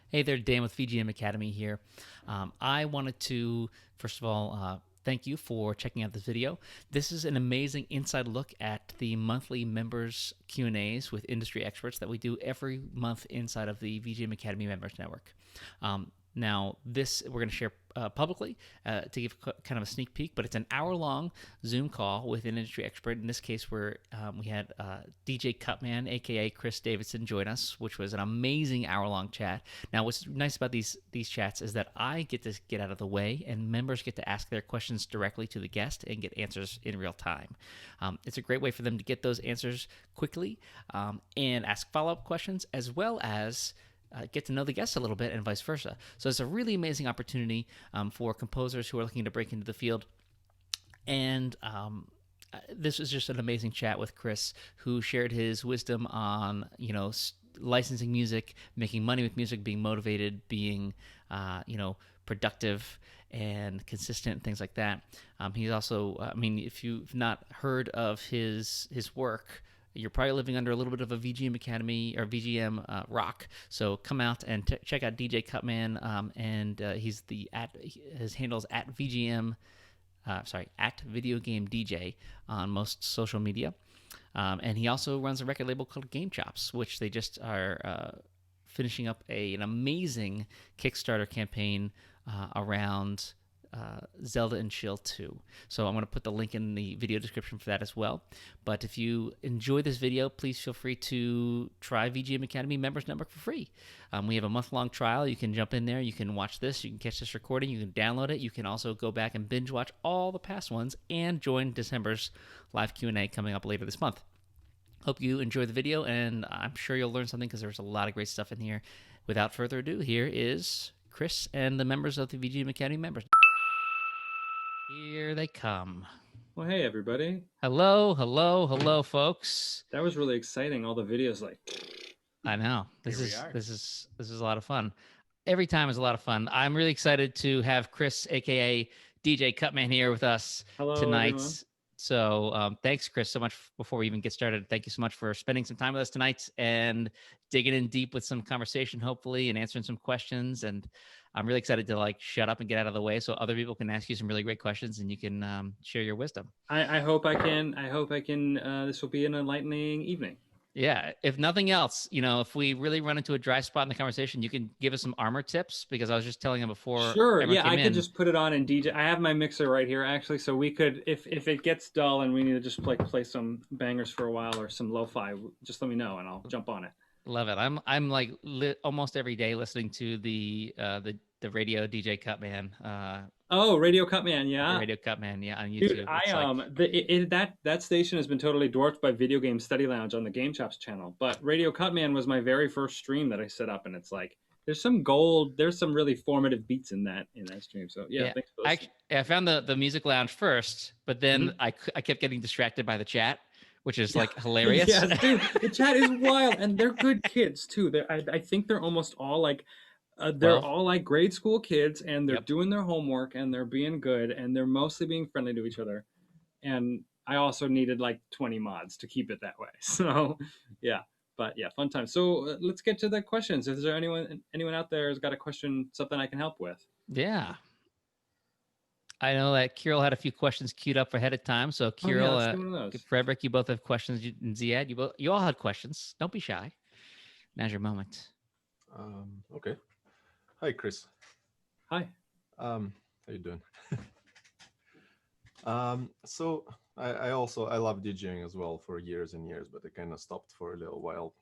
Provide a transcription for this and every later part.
Hey there, Dan with VGM Academy here. I wanted to, first of all, thank you for checking out this video. This is an amazing inside look at the monthly members Q&As with industry experts that we do every month inside of the VGM Academy Members Network. Now, this we're going to share publicly to give kind of a sneak peek, but it's an hour-long Zoom call with an industry expert. In this case, we had DJ CUTMAN, aka Chris Davidson, join us, which was an amazing hour-long chat. Now, what's nice about these chats is that I get to get out of the way, and members get to ask their questions directly to the guest and get answers in real time. It's a great way for them to get those answers quickly and ask follow-up questions, as well as get to know the guests a little bit and vice versa. So it's a really amazing opportunity for composers who are looking to break into the field. And this was just an amazing chat with Chris, who shared his wisdom on, licensing music, making money with music, being motivated, being, productive and consistent and things like that. He's also, if you've not heard of his work, you're probably living under a little bit of a VGM Academy or VGM rock. So come out and check out DJ CUTMAN, and his handles at VGM, at Video Game DJ on most social media. And he also runs a record label called GameChops, which they just are finishing up an amazing Kickstarter campaign around Zelda and Ssl 2. So I'm going to put the link in the video description for that as well. But if you enjoy this video, please feel free to try VGM Academy Members Network for free. We have a month-long trial. You can jump in there. You can watch this. You can catch this recording. You can download it. You can also go back and binge watch all the past ones and join December's live Q&A coming up later this month. Hope you enjoy the video, and I'm sure you'll learn something because there's a lot of great stuff in here. Without further ado, here is Chris and the members of the VGM Academy Members. Here they come. Well, hey, everybody. Hello, folks. That was really exciting. All the videos, I know. This is a lot of fun. Every time is a lot of fun. I'm really excited to have Chris, aka DJ CUTMAN, here with us tonight. Everyone. So thanks, Chris, so much. Before we even get started, thank you so much for spending some time with us tonight and digging in deep with some conversation, hopefully, and answering some questions. And I'm really excited to shut up and get out of the way so other people can ask you some really great questions and you can share your wisdom. I hope I can. This will be an enlightening evening. Yeah. If nothing else, if we really run into a dry spot in the conversation, you can give us some armor tips, because I was just telling him before. Sure. Yeah, I could just put it on and DJ. I have my mixer right here, actually, so we could, if it gets dull and we need to just play some bangers for a while or some lo-fi, just let me know and I'll jump on it. Love it. I'm almost every day listening to the radio DJ CUTMAN. Radio CUTMAN, yeah. Radio CUTMAN, yeah, on YouTube. Dude, that station has been totally dwarfed by Video Game Study Lounge on the GameChops channel. But Radio CUTMAN was my very first stream that I set up, and it's there's some gold, there's some really formative beats in that stream. So yeah. Thanks for listening. I found the Music Lounge first, but then I kept getting distracted by the chat, which is hilarious. Yeah, dude, the chat is wild, and they're good kids too. I think they're almost all they're all grade school kids, and they're doing their homework, and they're being good, and they're mostly being friendly to each other. And I also needed 20 mods to keep it that way. So yeah, but yeah, fun time. So let's get to the questions. Is there anyone out there who's got a question, something I can help with? Yeah. I know that Kirill had a few questions queued up ahead of time. So Kirill, Frederick, you both have questions. And Ziad, you all had questions. Don't be shy. Now's your moment. Okay. Hi, Chris. Hi. How you doing? So I love DJing as well for years and years, but I kind of stopped for a little while.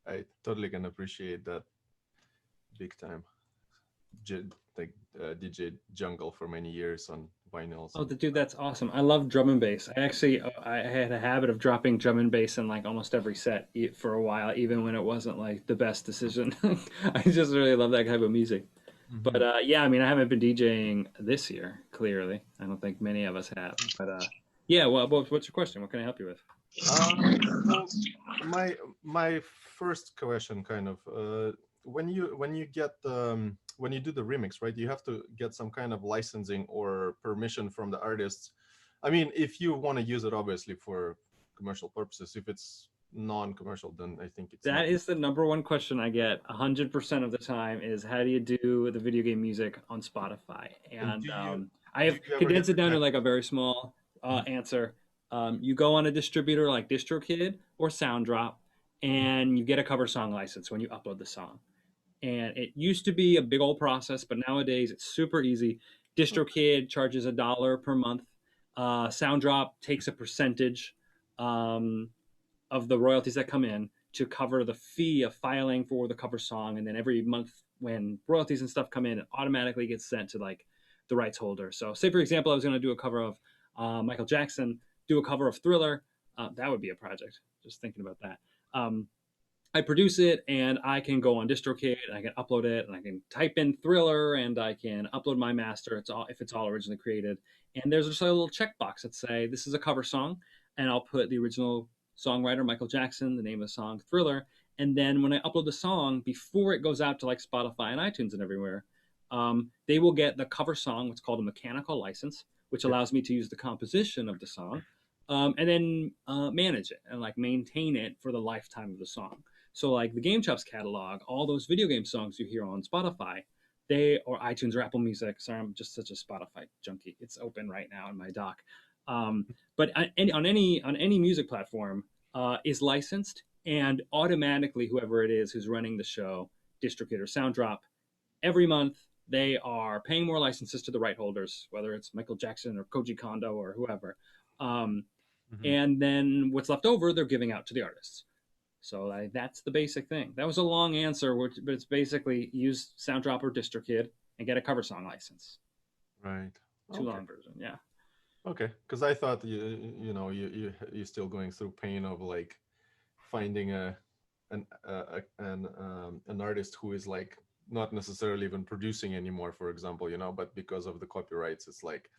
I totally can appreciate that big time. DJ jungle for many years on vinyls. Oh, dude, that's awesome. I love drum and bass. I had a habit of dropping drum and bass in almost every set for a while, even when it wasn't the best decision. I just really love that type of music. Mm-hmm. But I haven't been DJing this year, clearly. I don't think many of us have. But yeah, well, what's your question? What can I help you with? My first question, kind of, when you get when you do the remix, right, you have to get some kind of licensing or permission from the artists. I mean, if you want to use it, obviously, for commercial purposes, if it's non-commercial, then I think it's that is the number one question I get 100% of the time is how do you do the video game music on Spotify? And I have condensed it down to like a very small answer. You go on a distributor like DistroKid or SoundDrop, and you get a cover song license when you upload the song. And it used to be a big old process, but nowadays it's super easy. DistroKid charges $1 per month. SoundDrop takes a percentage of the royalties that come in to cover the fee of filing for the cover song. And then every month when royalties and stuff come in, it automatically gets sent to like the rights holder. So say, for example, I was going to do a cover of Michael Jackson, do a cover of Thriller. That would be a project. Just thinking about that. I produce it and I can go on DistroKid and I can upload it and I can type in Thriller and I can upload my master. If it's all originally created. And there's just a little checkbox that say, this is a cover song. And I'll put the original songwriter, Michael Jackson, the name of the song, Thriller. And then when I upload the song, before it goes out to like Spotify and iTunes and everywhere, they will get the cover song, what's called a mechanical license, which allows me to use the composition of the song and then manage it and like maintain it for the lifetime of the song. So like the GameChops catalog, all those video game songs you hear on Spotify, or iTunes or Apple Music. Sorry, I'm just such a Spotify junkie. It's open right now in my dock. But on any music platform is licensed, and automatically whoever it is who's running the show, DistroKid or SoundDrop, every month they are paying more licenses to the right holders, whether it's Michael Jackson or Koji Kondo or whoever. And then what's left over, they're giving out to the artists. So that's the basic thing. That was a long answer, but it's basically use SoundDrop or DistroKid and get a cover song license. Right. Too long version, yeah. Okay, because I thought you're still going through pain of like finding an artist who is like not necessarily even producing anymore, for example, but because of the copyrights, it's like,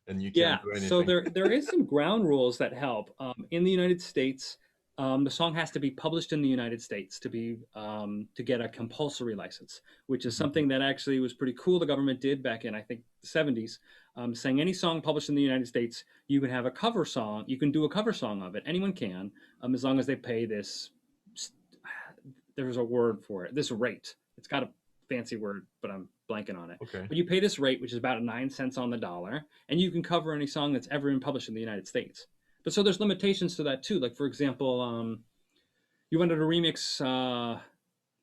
and you can't do anything. So there is some ground rules that help. In the United States, the song has to be published in the United States to get a compulsory license, which is something that actually was pretty cool. The government did back in, I think, the 70s, saying any song published in the United States, you can have a cover song. You can do a cover song of it. Anyone can, as long as they pay this. There's a word for it. This rate. It's got a fancy word, but I'm blanking on it. Okay. But you pay this rate, which is about 9 cents on the dollar, and you can cover any song that's ever been published in the United States. But so there's limitations to that too. Like for example, you wanted to remix.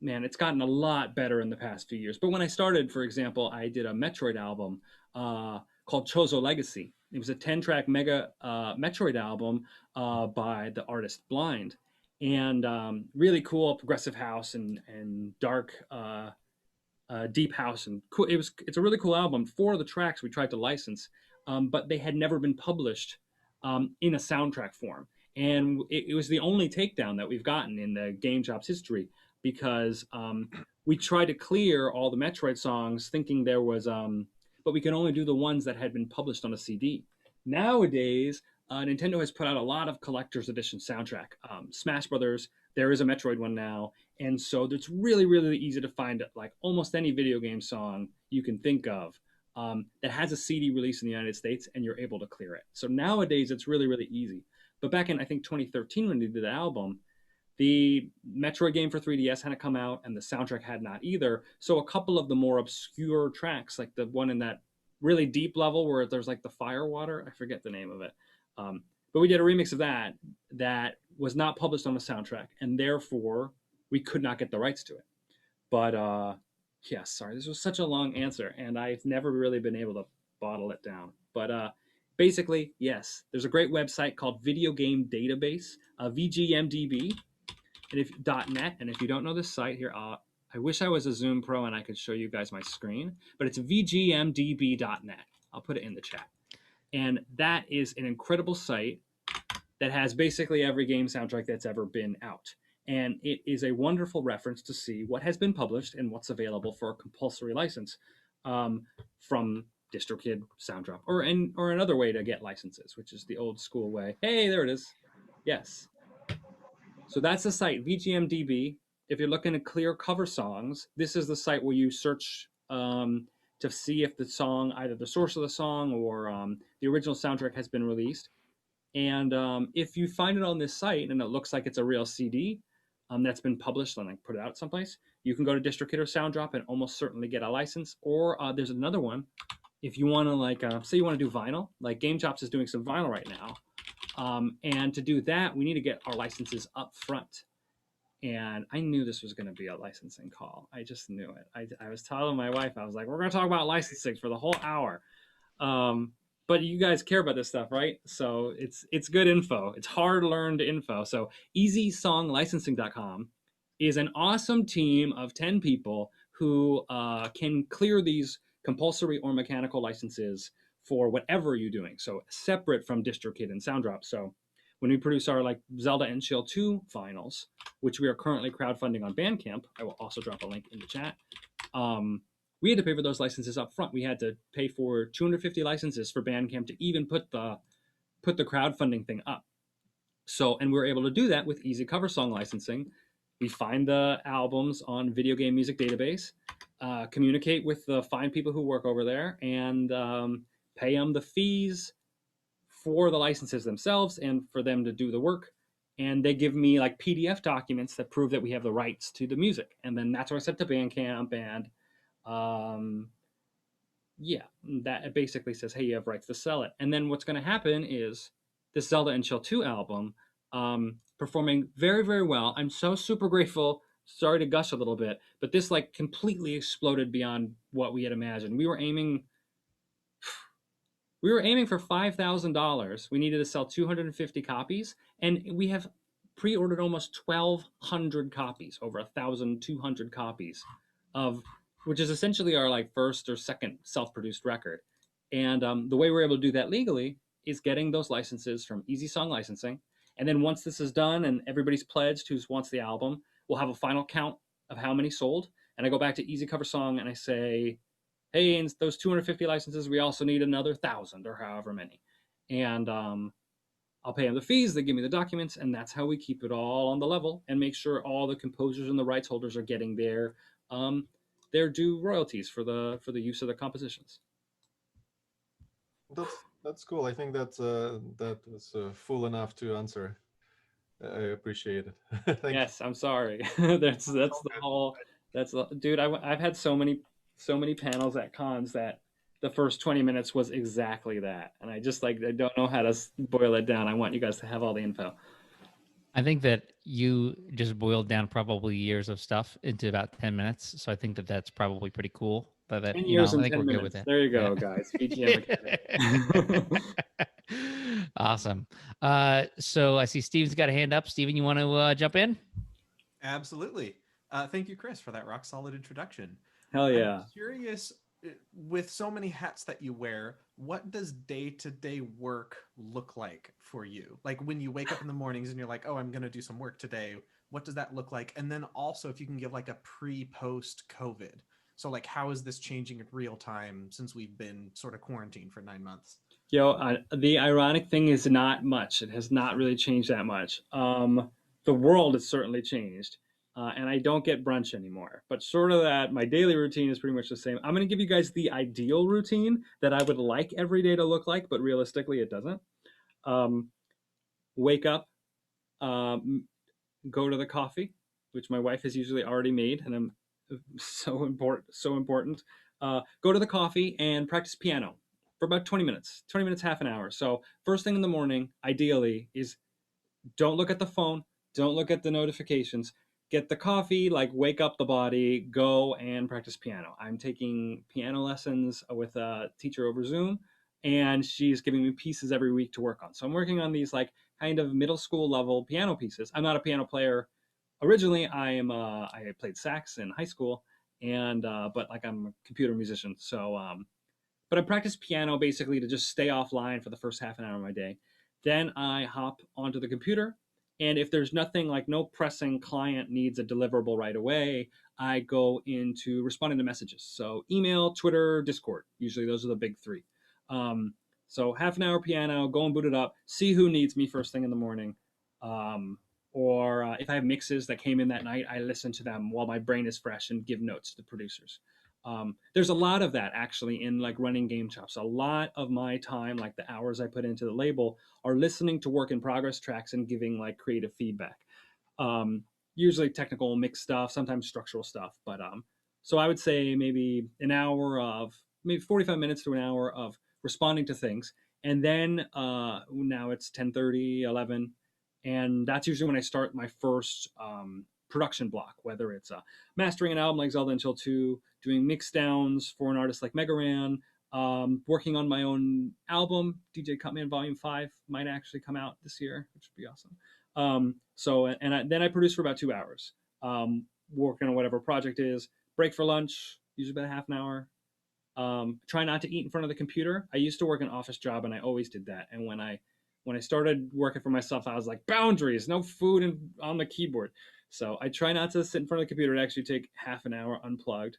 Man, it's gotten a lot better in the past few years. But when I started, for example, I did a Metroid album called Chozo Legacy. It was a 10-track mega Metroid album by the artist Blind, and really cool progressive house and dark deep house and cool. It's a really cool album. 4 of the tracks we tried to license, but they had never been published in a soundtrack form. And it was the only takedown that we've gotten in the GameChops history, because we tried to clear all the Metroid songs thinking there was, but we can only do the ones that had been published on a CD. Nowadays, Nintendo has put out a lot of collector's edition soundtrack. Smash Brothers, there is a Metroid one now. And so it's really, really easy to find like almost any video game song you can think of that has a CD release in the United States, and you're able to clear it. So nowadays it's really, really easy. But back in, I think, 2013, when they did the album, the Metroid game for 3DS hadn't come out, and the soundtrack had not either. So a couple of the more obscure tracks, like the one in that really deep level where there's like the fire water, I forget the name of it. But we did a remix of that was not published on the soundtrack, and therefore we could not get the rights to it. But yeah, sorry, this was such a long answer, and I've never really been able to bottle it down. But basically, yes, there's a great website called Video Game Database, VGMDB, and .net. And if you don't know this site here, I wish I was a Zoom Pro and I could show you guys my screen, but it's VGMDB.net. I'll put it in the chat. And that is an incredible site that has basically every game soundtrack that's ever been out. And it is a wonderful reference to see what has been published and what's available for a compulsory license from DistroKid, SoundDrop, or another way to get licenses, which is the old school way. Hey, there it is. Yes. So that's the site, VGMDB. If you're looking to clear cover songs, this is the site where you search to see if the song, either the source of the song or the original soundtrack has been released. And if you find it on this site and it looks like it's a real CD that's been published and like put it out someplace, you can go to DistroKid or SoundDrop and almost certainly get a license. Or there's another one. If you want to like, say you want to do vinyl, like GameChops is doing some vinyl right now. And to do that, we need to get our licenses up front. And I knew this was going to be a licensing call. I just knew it. I was telling my wife, I was like, we're going to talk about licensing for the whole hour. But you guys care about this stuff, right? So it's good info. It's hard-learned info. So easysonglicensing.com is an awesome team of 10 people who can clear these compulsory or mechanical licenses for whatever you're doing. So separate from DistroKid and SoundDrop. So when we produce our like Zelda and Ssl 2 finals, which we are currently crowdfunding on Bandcamp, I will also drop a link in the chat. We had to pay for those licenses up front. We had to pay for 250 licenses for Bandcamp to even put the crowdfunding thing up. So, and we were able to do that with easy cover song licensing. We find the albums on Video Game Music Database, communicate with the fine people who work over there, and pay them the fees for the licenses themselves and for them to do the work. And they give me like PDF documents that prove that we have the rights to the music. And then that's what I sent to Bandcamp. And yeah, that basically says, hey, you have rights to sell it. And then what's going to happen is this Zelda and Ssl 2 album performing very, very well. I'm so super grateful. Sorry to gush a little bit, but this like completely exploded beyond what we had imagined. We were aiming for $5,000. We needed to sell 250 copies, and we have pre-ordered almost 1,200 copies, over 1,200 copies of, which is essentially our like first or second self-produced record. And the way we're able to do that legally is getting those licenses from Easy Song Licensing. And then once this is done and everybody's pledged who wants the album, we'll have a final count of how many sold. And I go back to Easy Cover Song and I say, hey, and those 250 licenses, we also need another 1,000 or however many. And I'll pay them the fees, they give me the documents, and that's how we keep it all on the level and make sure all the composers and the rights holders are getting their due royalties for the use of the compositions. That's cool. I think that was full enough to answer. I appreciate it. Yes, I'm sorry. that's the whole. Dude. I've had so many panels at cons that the first 20 minutes was exactly that, and I just like I don't know how to boil it down. I want you guys to have all the info. I think that you just boiled down probably years of stuff into about 10 minutes, so I think that that's probably pretty cool. But 10 years I and think 10 we're minutes. good with that. There you go, guys. VGM Academy. Awesome. So I see Steven's got a hand up. Steven, you want to jump in? Absolutely. Thank you, Chris, for that rock solid introduction. Hell yeah. I'm curious, with so many hats that you wear, what does day-to-day work look like for you? Like when you wake up in the mornings and you're like, oh, I'm going to do some work today. What does that look like? And then also if you can give like a pre-post COVID. So like, how is this changing in real time since we've been sort of quarantined for 9 months? The ironic thing is not much. It has not really changed that much. The world has certainly changed. And I don't get brunch anymore. But sort of that, my daily routine is pretty much the same. I'm going to give you guys the ideal routine that I would like every day to look like, but realistically it doesn't. Wake up, go to the coffee, which my wife has usually already made, and I'm so important. Go to the coffee and practice piano for about 20 minutes, half an hour. So first thing in the morning, ideally, is don't look at the phone, don't look at the notifications, get the coffee, like wake up the body, go and practice piano. I'm taking piano lessons with a teacher over Zoom, and she's giving me pieces every week to work on. So I'm working on these like kind of middle school level piano pieces. I'm not a piano player. Originally, I played sax in high school, and but like I'm a computer musician. So, but I practice piano basically to just stay offline for the first half an hour of my day. Then I hop onto the computer, and if there's nothing like no pressing client needs a deliverable right away, I go into responding to messages. So email, Twitter, Discord. Usually those are the big three. So half an hour piano, go and boot it up, see who needs me first thing in the morning. Or if I have mixes that came in that night, I listen to them while my brain is fresh and give notes to the producers. There's a lot of that actually in like running GameChops. A lot of my time, like the hours I put into the label, are listening to work in progress tracks and giving like creative feedback. Usually technical mixed stuff, sometimes structural stuff. But so I would say maybe maybe 45 minutes to an hour of responding to things. And then now it's 10:30, 11. And that's usually when I start my first production block, whether it's mastering an album like Zelda Until 2, doing mix downs for an artist like Mega Ran, working on my own album. DJ CUTMAN Volume 5 might actually come out this year, which would be awesome. Then I produce for about 2 hours, working on whatever project is, break for lunch, usually about half an hour. Try not to eat in front of the computer. I used to work an office job and I always did that. And when I started working for myself, I was like, boundaries, no food on the keyboard. So I try not to sit in front of the computer. It actually take half an hour unplugged.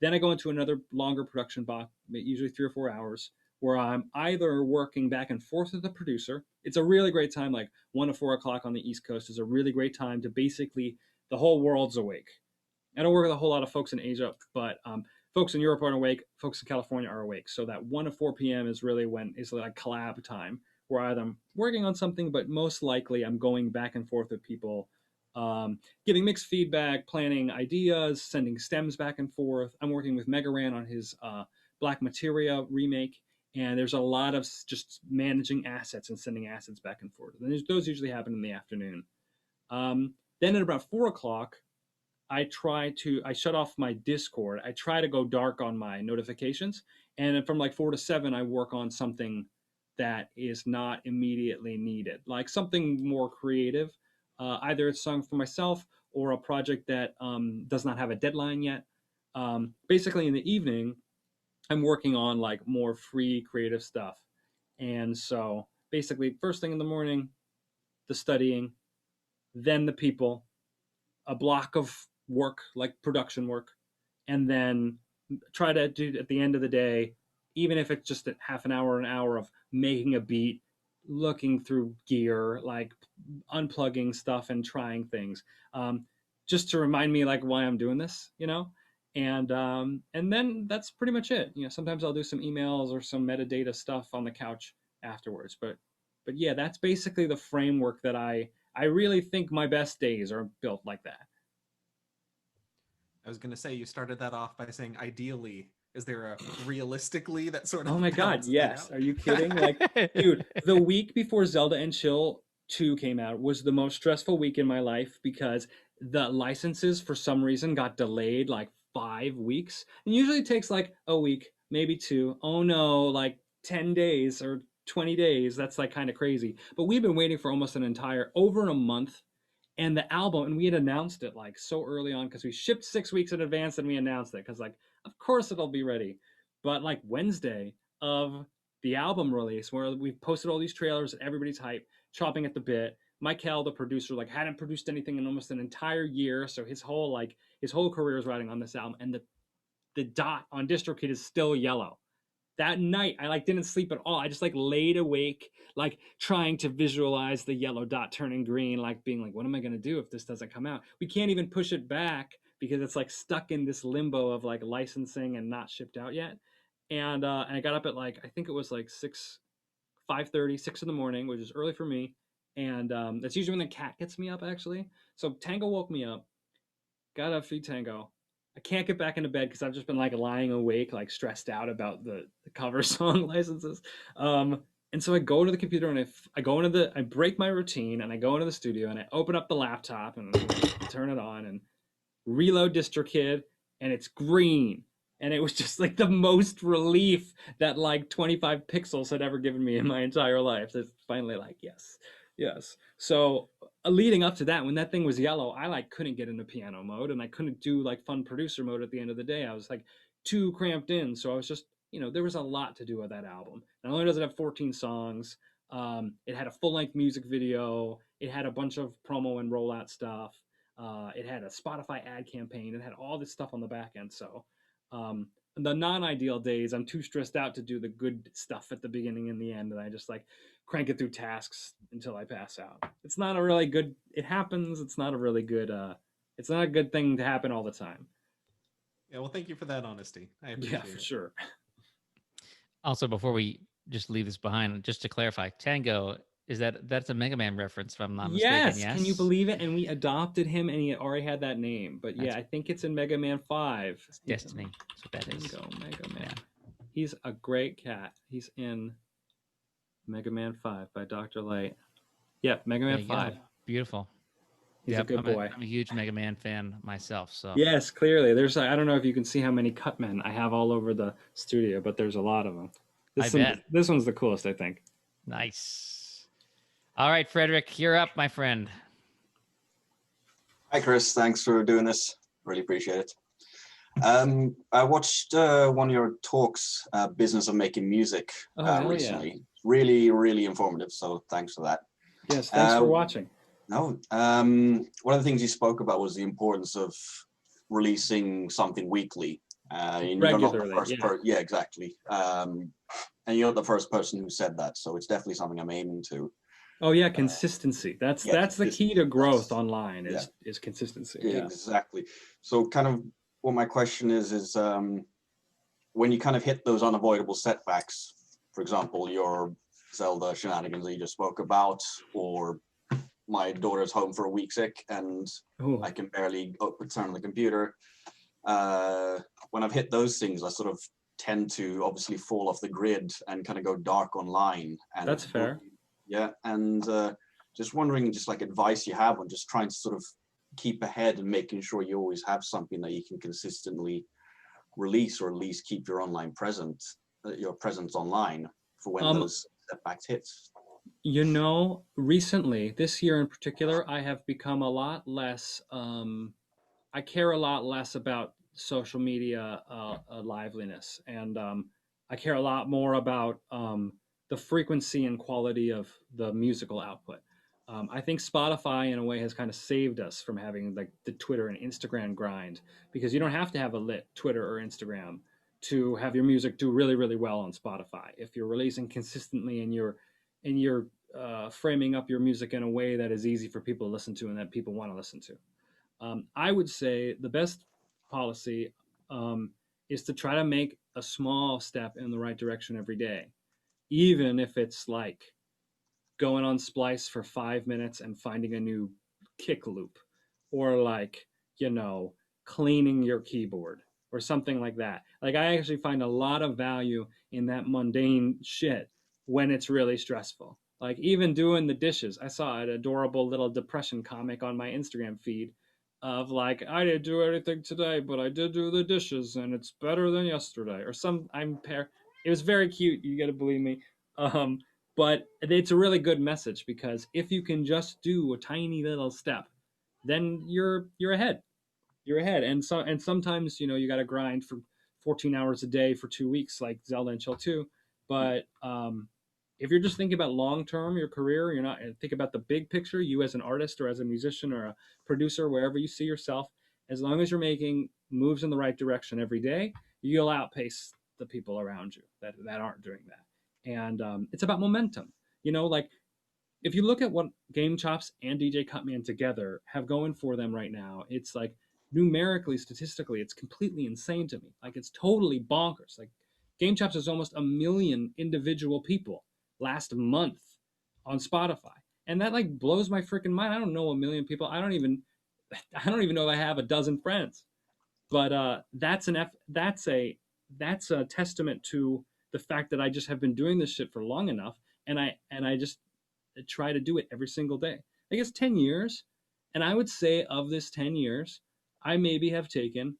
Then I go into another longer production block, usually 3 or 4 hours, where I'm either working back and forth with the producer. It's a really great time, like 1 to 4 o'clock on the East Coast is a really great time to basically, the whole world's awake. I don't work with a whole lot of folks in Asia, but folks in Europe aren't awake, folks in California are awake. So that 1 to 4 p.m. is really when it's like collab time, where either I'm working on something, but most likely I'm going back and forth with people, giving mixed feedback, planning ideas, sending stems back and forth. I'm working with Mega Ran on his Black Materia remake, and there's a lot of just managing assets and sending assets back and forth. And those usually happen in the afternoon. Then at about 4 o'clock, I shut off my Discord. I try to go dark on my notifications. And from like 4 to 7, I work on something that is not immediately needed, like something more creative. Either it's a song for myself or a project that does not have a deadline yet. Basically in the evening, I'm working on like more free creative stuff. And so basically first thing in the morning, the studying, then the people, a block of work, like production work, and then try to do at the end of the day, even if it's just a half an hour, of making a beat, looking through gear, like unplugging stuff and trying things, just to remind me like why I'm doing this, and then that's pretty much it. Sometimes I'll do some emails or some metadata stuff on the couch afterwards, but yeah, that's basically the framework that I really think my best days are built like that. I was going to say, you started that off by saying ideally. Is there a realistically that sort of? Oh my God, yes. Are you kidding? Like, dude, the week before Zelda and Chill 2 came out was the most stressful week in my life because the licenses for some reason got delayed like 5 weeks. And usually it takes like a week, maybe 2. Oh no, like 10 days or 20 days. That's like kind of crazy. But we've been waiting for almost over a month. And the album, and we had announced it like so early on because we shipped 6 weeks in advance and we announced it because like, of course it'll be ready. But like Wednesday of the album release, where we've posted all these trailers and everybody's hype, chopping at the bit. Michael, the producer, like hadn't produced anything in almost an entire year. So his whole career is riding on this album. And the dot on DistroKid is still yellow. That night, I like didn't sleep at all. I just like laid awake, like trying to visualize the yellow dot turning green, like being like, what am I going to do if this doesn't come out? We can't even push it back because it's like stuck in this limbo of like licensing and not shipped out yet. And I got up at like, I think it was like 5:30, 6 in the morning, which is early for me. And that's usually when the cat gets me up actually. So Tango woke me up, got up, feed Tango. I can't get back into bed because I've just been like lying awake, like stressed out about the cover song licenses. And so I go to the computer and I break my routine and I go into the studio and I open up the laptop and turn it on and reload DistroKid and it's green. And it was just like the most relief that like 25 pixels had ever given me in my entire life. So it's finally like, yes. So leading up to that, when that thing was yellow, I like couldn't get into piano mode and I couldn't do like fun producer mode at the end of the day. I was like too cramped in. So I was just, there was a lot to do with that album. Not only does it have 14 songs, it had a full-length music video. It had a bunch of promo and rollout stuff. It had a Spotify ad campaign. It had all this stuff on the back end. So the non-ideal days, I'm too stressed out to do the good stuff at the beginning and the end. And I just like crank it through tasks until I pass out. It's not a really good, it happens. It's not a really good, it's not a good thing to happen all the time. Yeah, well, thank you for that honesty. I appreciate Yeah, for it. sure. Also, before we just leave this behind, just to clarify, Tango, that's a Mega Man reference, if I'm not mistaken, Yes, yes? can you believe it? And we adopted him, and he already had that name. But yeah, That's- I think it's in Mega Man 5. It's Destiny. That's what that is. Tango Mega Man. Yeah. He's a great cat. He's in Mega Man 5 by Dr. Light. Yep, Mega There Man you go. 5. Beautiful. He's a good boy. I'm a huge Mega Man fan myself. So Yes, clearly. I don't know if you can see how many Cutmen I have all over the studio, but there's a lot of them. bet. This one's the coolest, I think. Nice. All right, Frederick, you're up, my friend. Hi, Chris. Thanks for doing this. Really appreciate it. I watched one of your talks, Business of Making Music, recently. Yeah. Really, really informative. So thanks for that. Yes, thanks for watching. No, one of the things you spoke about was the importance of releasing something weekly. And Regularly, you're not the first yeah. exactly. And you're not the first person who said that. So it's definitely something I'm aiming to. Oh yeah, consistency. That's the key to growth online is consistency. Yeah, exactly. So kind of what my question is when you kind of hit those unavoidable setbacks, for example, your Zelda shenanigans that you just spoke about, or my daughter's home for a week sick and I can barely turn on the computer. When I've hit those things, I sort of tend to obviously fall off the grid and kind of go dark online. And that's fair. Yeah, and just wondering, just like advice you have on just trying to sort of keep ahead and making sure you always have something that you can consistently release, or at least keep your online presence online for when those setbacks hit. You know, recently, this year in particular, I have become a lot less, I care a lot less about social media liveliness. And I care a lot more about the frequency and quality of the musical output. I think Spotify, in a way, has kind of saved us from having like the Twitter and Instagram grind, because you don't have to have a lit Twitter or Instagram to have your music do really, really well on Spotify. If you're releasing consistently and you're framing up your music in a way that is easy for people to listen to and that people want to listen to. I would say the best policy is to try to make a small step in the right direction every day, even if it's like going on Splice for 5 minutes and finding a new kick loop, or like, cleaning your keyboard or something like that. Like, I actually find a lot of value in that mundane shit when it's really stressful. Like, even doing the dishes. I saw an adorable little depression comic on my Instagram feed of like, I didn't do anything today, but I did do the dishes and it's better than yesterday. Or it was very cute, you gotta believe me. But it's a really good message, because if you can just do a tiny little step, then you're ahead. You're ahead. And sometimes, you got to grind for 14 hours a day for 2 weeks, like Zelda and Chill 2. But if you're just thinking about long-term, your career, you're not think about the big picture, you as an artist or as a musician or a producer, wherever you see yourself, as long as you're making moves in the right direction every day, you'll outpace the people around you that aren't doing that. And it's about momentum. Like, if you look at what GameChops and DJ CUTMAN together have going for them right now, it's like numerically, statistically, it's completely insane to me. Like, it's totally bonkers. Like, GameChops is almost 1 million individual people last month on Spotify, and that like blows my freaking mind. I don't know 1 million people. I don't even know if I have a dozen friends. But that's a testament to the fact that I just have been doing this shit for long enough, and I just try to do it every single day. I guess 10 years, and I would say of this 10 years, I maybe have taken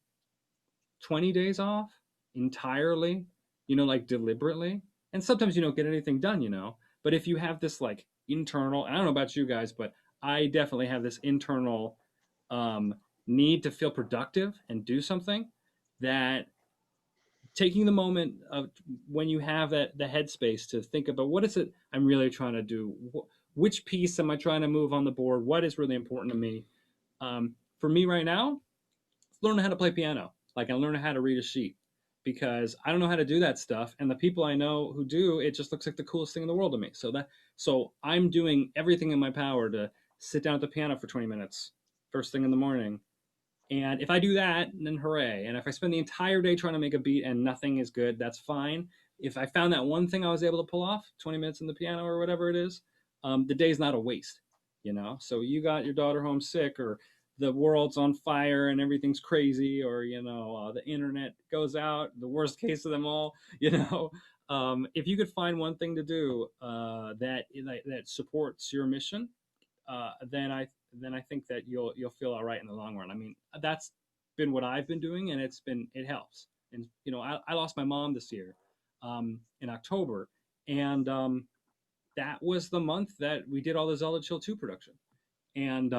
20 days off entirely, like deliberately. And sometimes you don't get anything done, but if you have this like internal, I don't know about you guys, but I definitely have this internal need to feel productive and do something, that taking the moment of when you have the headspace to think about what is it I'm really trying to do, which piece am I trying to move on the board, what is really important to me. For me right now, learning how to play piano. Like, I'm learning how to read a sheet, because I don't know how to do that stuff, and the people I know who do, it just looks like the coolest thing in the world to me. So I'm doing everything in my power to sit down at the piano for 20 minutes first thing in the morning And if I do that, then hooray. And if I spend the entire day trying to make a beat and nothing is good, that's fine. If I found that one thing I was able to pull off, 20 minutes in the piano or whatever it is, the day's not a waste, you know? So you got your daughter home sick, or the world's on fire and everything's crazy, or, you know, the internet goes out, the worst case of them all, you know? If you could find one thing to do that supports your mission, then I think that you'll feel all right in the long run. I mean, that's been what I've been doing, and it helps. And you know, I lost my mom this year in October, and that was the month that we did all the Zelda Chill 2 production, and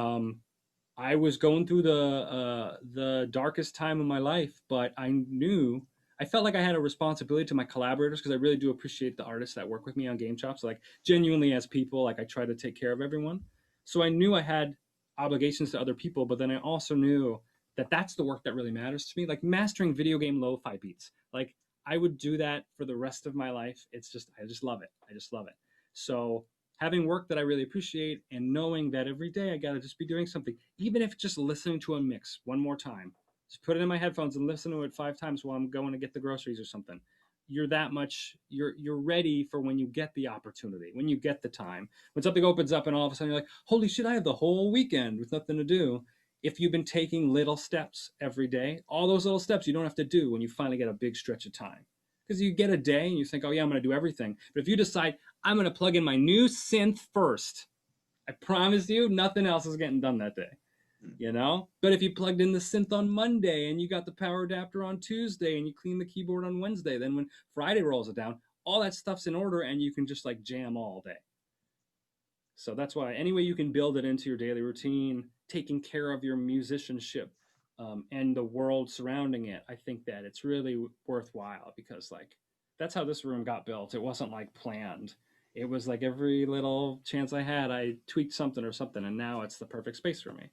I was going through the darkest time of my life, but I felt like I had a responsibility to my collaborators, because I really do appreciate the artists that work with me on GameChops. Like, genuinely, as people, like, I try to take care of everyone. So I knew I had obligations to other people, but then I also knew that that's the work that really matters to me. Like mastering video game lo-fi beats. Like, I would do that for the rest of my life. It's just, I just love it. I just love it. So having work that I really appreciate, and knowing that every day I gotta just be doing something, even if just listening to a mix one more time, just put it in my headphones and listen to it 5 times while I'm going to get the groceries or something. You're ready for when you get the opportunity, when you get the time, when something opens up and all of a sudden you're like, holy shit, I have the whole weekend with nothing to do. If you've been taking little steps every day, all those little steps you don't have to do when you finally get a big stretch of time. Because you get a day and you think, oh yeah, I'm going to do everything. But if you decide, I'm going to plug in my new synth first, I promise you, nothing else is getting done that day. You know? But if you plugged in the synth on Monday, and you got the power adapter on Tuesday, and you clean the keyboard on Wednesday, then when Friday rolls it down, all that stuff's in order, and you can just like jam all day. So that's why any way you can build it into your daily routine, taking care of your musicianship, and the world surrounding it, I think that it's really worthwhile, because like that's how this room got built. It wasn't like planned. It was like every little chance I had, I tweaked something or something, and now it's the perfect space for me.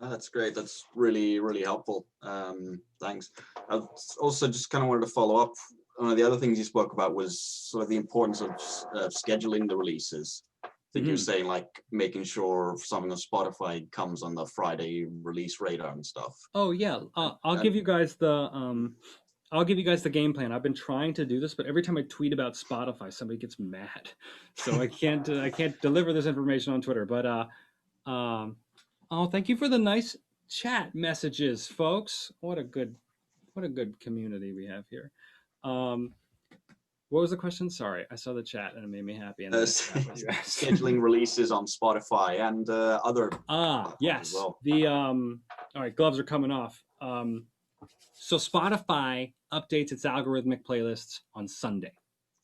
Oh, that's great. That's really, really helpful. Thanks. I also just kind of wanted to follow up. One of the other things you spoke about was sort of the importance of scheduling the releases. I think you were saying like making sure something on Spotify comes on the Friday release radar and stuff. Oh yeah, I'll give you guys the game plan. I've been trying to do this, but every time I tweet about Spotify, somebody gets mad, so I can't deliver this information on Twitter. But oh, thank you for the nice chat messages, folks. What a good community we have here. What was the question? Sorry, I saw the chat and it made me happy. And scheduling releases on Spotify and other. Yes. As well. All right, gloves are coming off. So Spotify updates its algorithmic playlists on Sunday.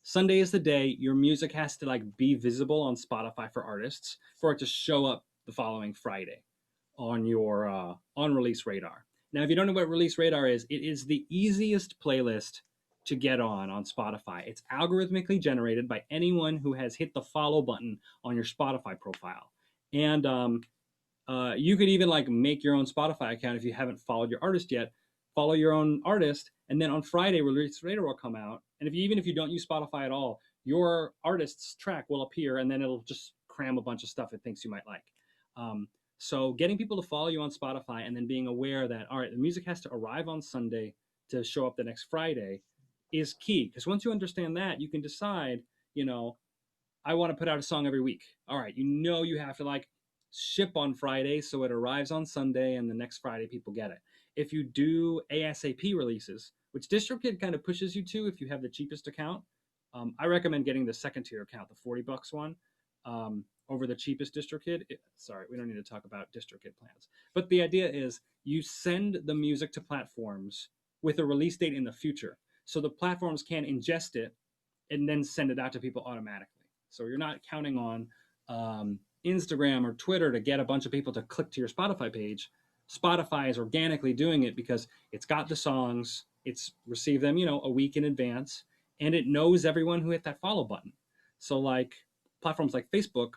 Sunday is the day your music has to like be visible on Spotify for artists for it to show up the following Friday on your on release radar. Now, if you don't know what release radar is, it is the easiest playlist to get on Spotify. It's algorithmically generated by anyone who has hit the follow button on your Spotify profile. And you could even like make your own Spotify account if you haven't followed your artist yet. Follow your own artist, and then on Friday, release radar will come out. And even if you don't use Spotify at all, your artist's track will appear, and then it'll just cram a bunch of stuff it thinks you might like. So getting people to follow you on Spotify, and then being aware that, all right, the music has to arrive on Sunday to show up the next Friday is key. Because once you understand that, you can decide, you know, I want to put out a song every week. All right, you have to like ship on Friday so it arrives on Sunday, and the next Friday people get it. If you do ASAP releases, which DistroKid kind of pushes you to if you have the cheapest account, I recommend getting the second tier account, the $40 one, over the cheapest DistroKid. Sorry, we don't need to talk about DistroKid plans. But the idea is you send the music to platforms with a release date in the future. So the platforms can ingest it and then send it out to people automatically. So you're not counting on Instagram or Twitter to get a bunch of people to click to your Spotify page. Spotify is organically doing it because it's got the songs, it's received them, a week in advance, and it knows everyone who hit that follow button. So like platforms like Facebook,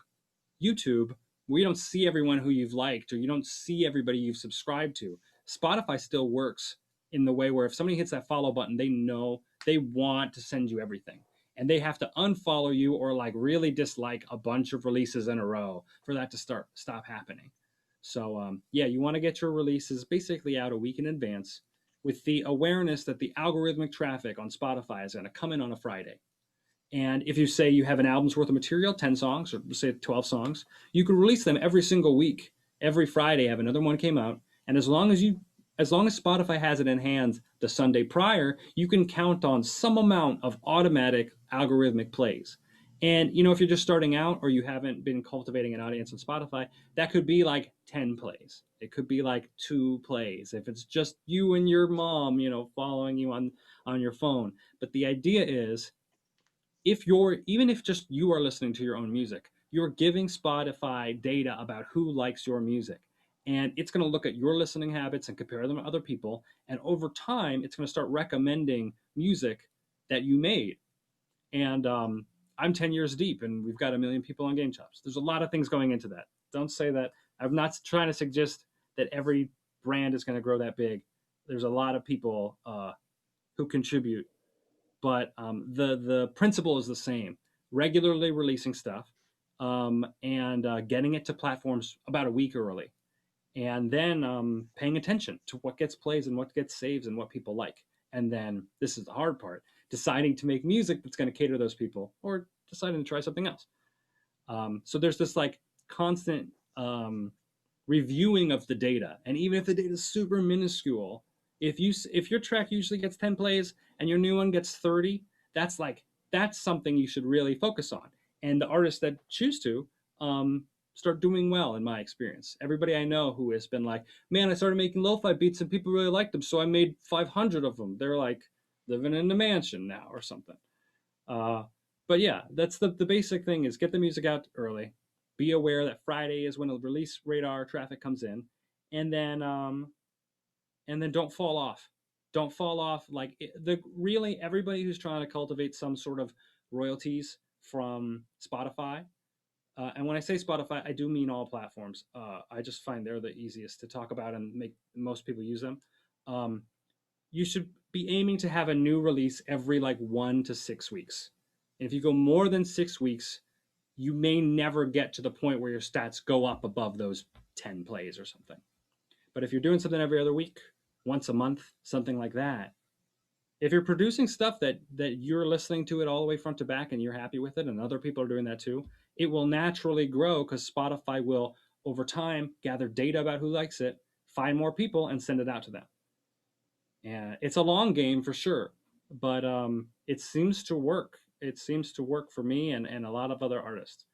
YouTube, where you don't see everyone who you've liked, or you don't see everybody you've subscribed to, Spotify still works in the way where if somebody hits that follow button, they know they want to send you everything. And they have to unfollow you or like really dislike a bunch of releases in a row for that to stop happening. So yeah, you want to get your releases basically out a week in advance with the awareness that the algorithmic traffic on Spotify is going to come in on a Friday. And if you say you have an album's worth of material, 10 songs, or say 12 songs, you can release them every single week. Every Friday, have another one came out. And as long as Spotify has it in hand the Sunday prior, you can count on some amount of automatic algorithmic plays. And, if you're just starting out or you haven't been cultivating an audience on Spotify, that could be like 10 plays. It could be like 2 plays. If it's just you and your mom, following you on your phone. But the idea is, even if just you are listening to your own music, you're giving Spotify data about who likes your music. And it's going to look at your listening habits and compare them to other people. And over time, it's going to start recommending music that you made. And I'm 10 years deep, and we've got 1 million people on GameChops. There's a lot of things going into that. Don't say that. I'm not trying to suggest that every brand is going to grow that big. There's a lot of people who contribute. But the principle is the same. Regularly releasing stuff and getting it to platforms about a week early. And then paying attention to what gets plays and what gets saves and what people like. And then, this is the hard part, deciding to make music that's going to cater to those people or deciding to try something else. So there's this like constant reviewing of the data. And even if the data is super minuscule, if your track usually gets 10 plays and your new one gets 30, that's something you should really focus on. And the artists that choose to start doing well, in my experience. Everybody I know who has been like, man, I started making lo-fi beats and people really liked them, so I made 500 of them. They're like living in a mansion now or something. But yeah, that's the basic thing is get the music out early. Be aware that Friday is when the release radar traffic comes in. And then don't fall off. Don't fall off. Like really everybody who's trying to cultivate some sort of royalties from Spotify. And when I say Spotify, I do mean all platforms. I just find they're the easiest to talk about and make most people use them. You should be aiming to have a new release every 1 to 6 weeks. And if you go more than 6 weeks, you may never get to the point where your stats go up above those 10 plays or something. But if you're doing something every other week, once a month, something like that, if you're producing stuff that you're listening to it all the way front to back and you're happy with it and other people are doing that too, it will naturally grow because Spotify will, over time, gather data about who likes it, find more people, and send it out to them. And it's a long game for sure, but it seems to work. It seems to work for me and a lot of other artists.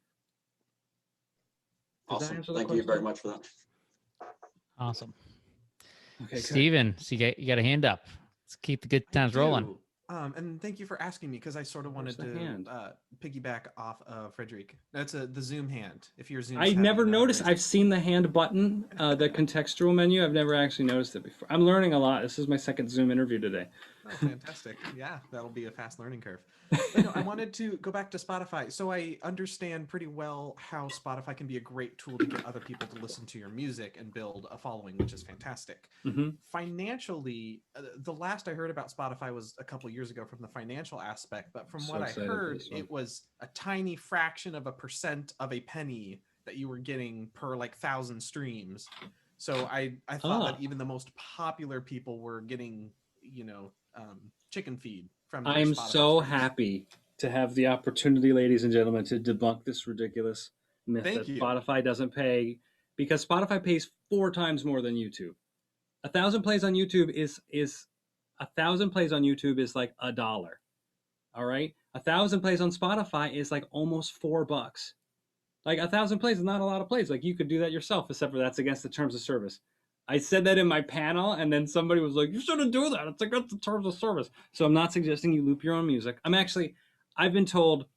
Awesome. Thank you very much for that. Awesome. Okay, Steven, so you got a hand up. Let's keep the good times rolling. And thank you for asking me because I sort of wanted to piggyback off of Frederic. That's the Zoom hand. If you're Zoom, I never noticed. I've seen the hand button, the contextual menu. I've never actually noticed it before. I'm learning a lot. This is my second Zoom interview today. Oh, fantastic. Yeah, that'll be a fast learning curve. But no, I wanted to go back to Spotify. So I understand pretty well how Spotify can be a great tool to get other people to listen to your music and build a following, which is fantastic. Mm-hmm. Financially, the last I heard about Spotify was a couple years ago from the financial aspect. But from what I heard, it was a tiny fraction of a percent of a penny that you were getting per 1,000 streams. So I thought that even the most popular people were getting, chicken feed from. I am so happy to have the opportunity, ladies and gentlemen, to debunk this ridiculous myth that Spotify doesn't pay, because Spotify pays 4 times more than YouTube. 1,000 plays on YouTube is 1,000 plays on YouTube is like $1. All right, 1,000 plays on Spotify is like almost $4. Like 1,000 plays is not a lot of plays. Like you could do that yourself, except for that's against the terms of service. I said that in my panel, and then somebody was like, you shouldn't do that. It's against the terms of service. So I'm not suggesting you loop your own music. I've been told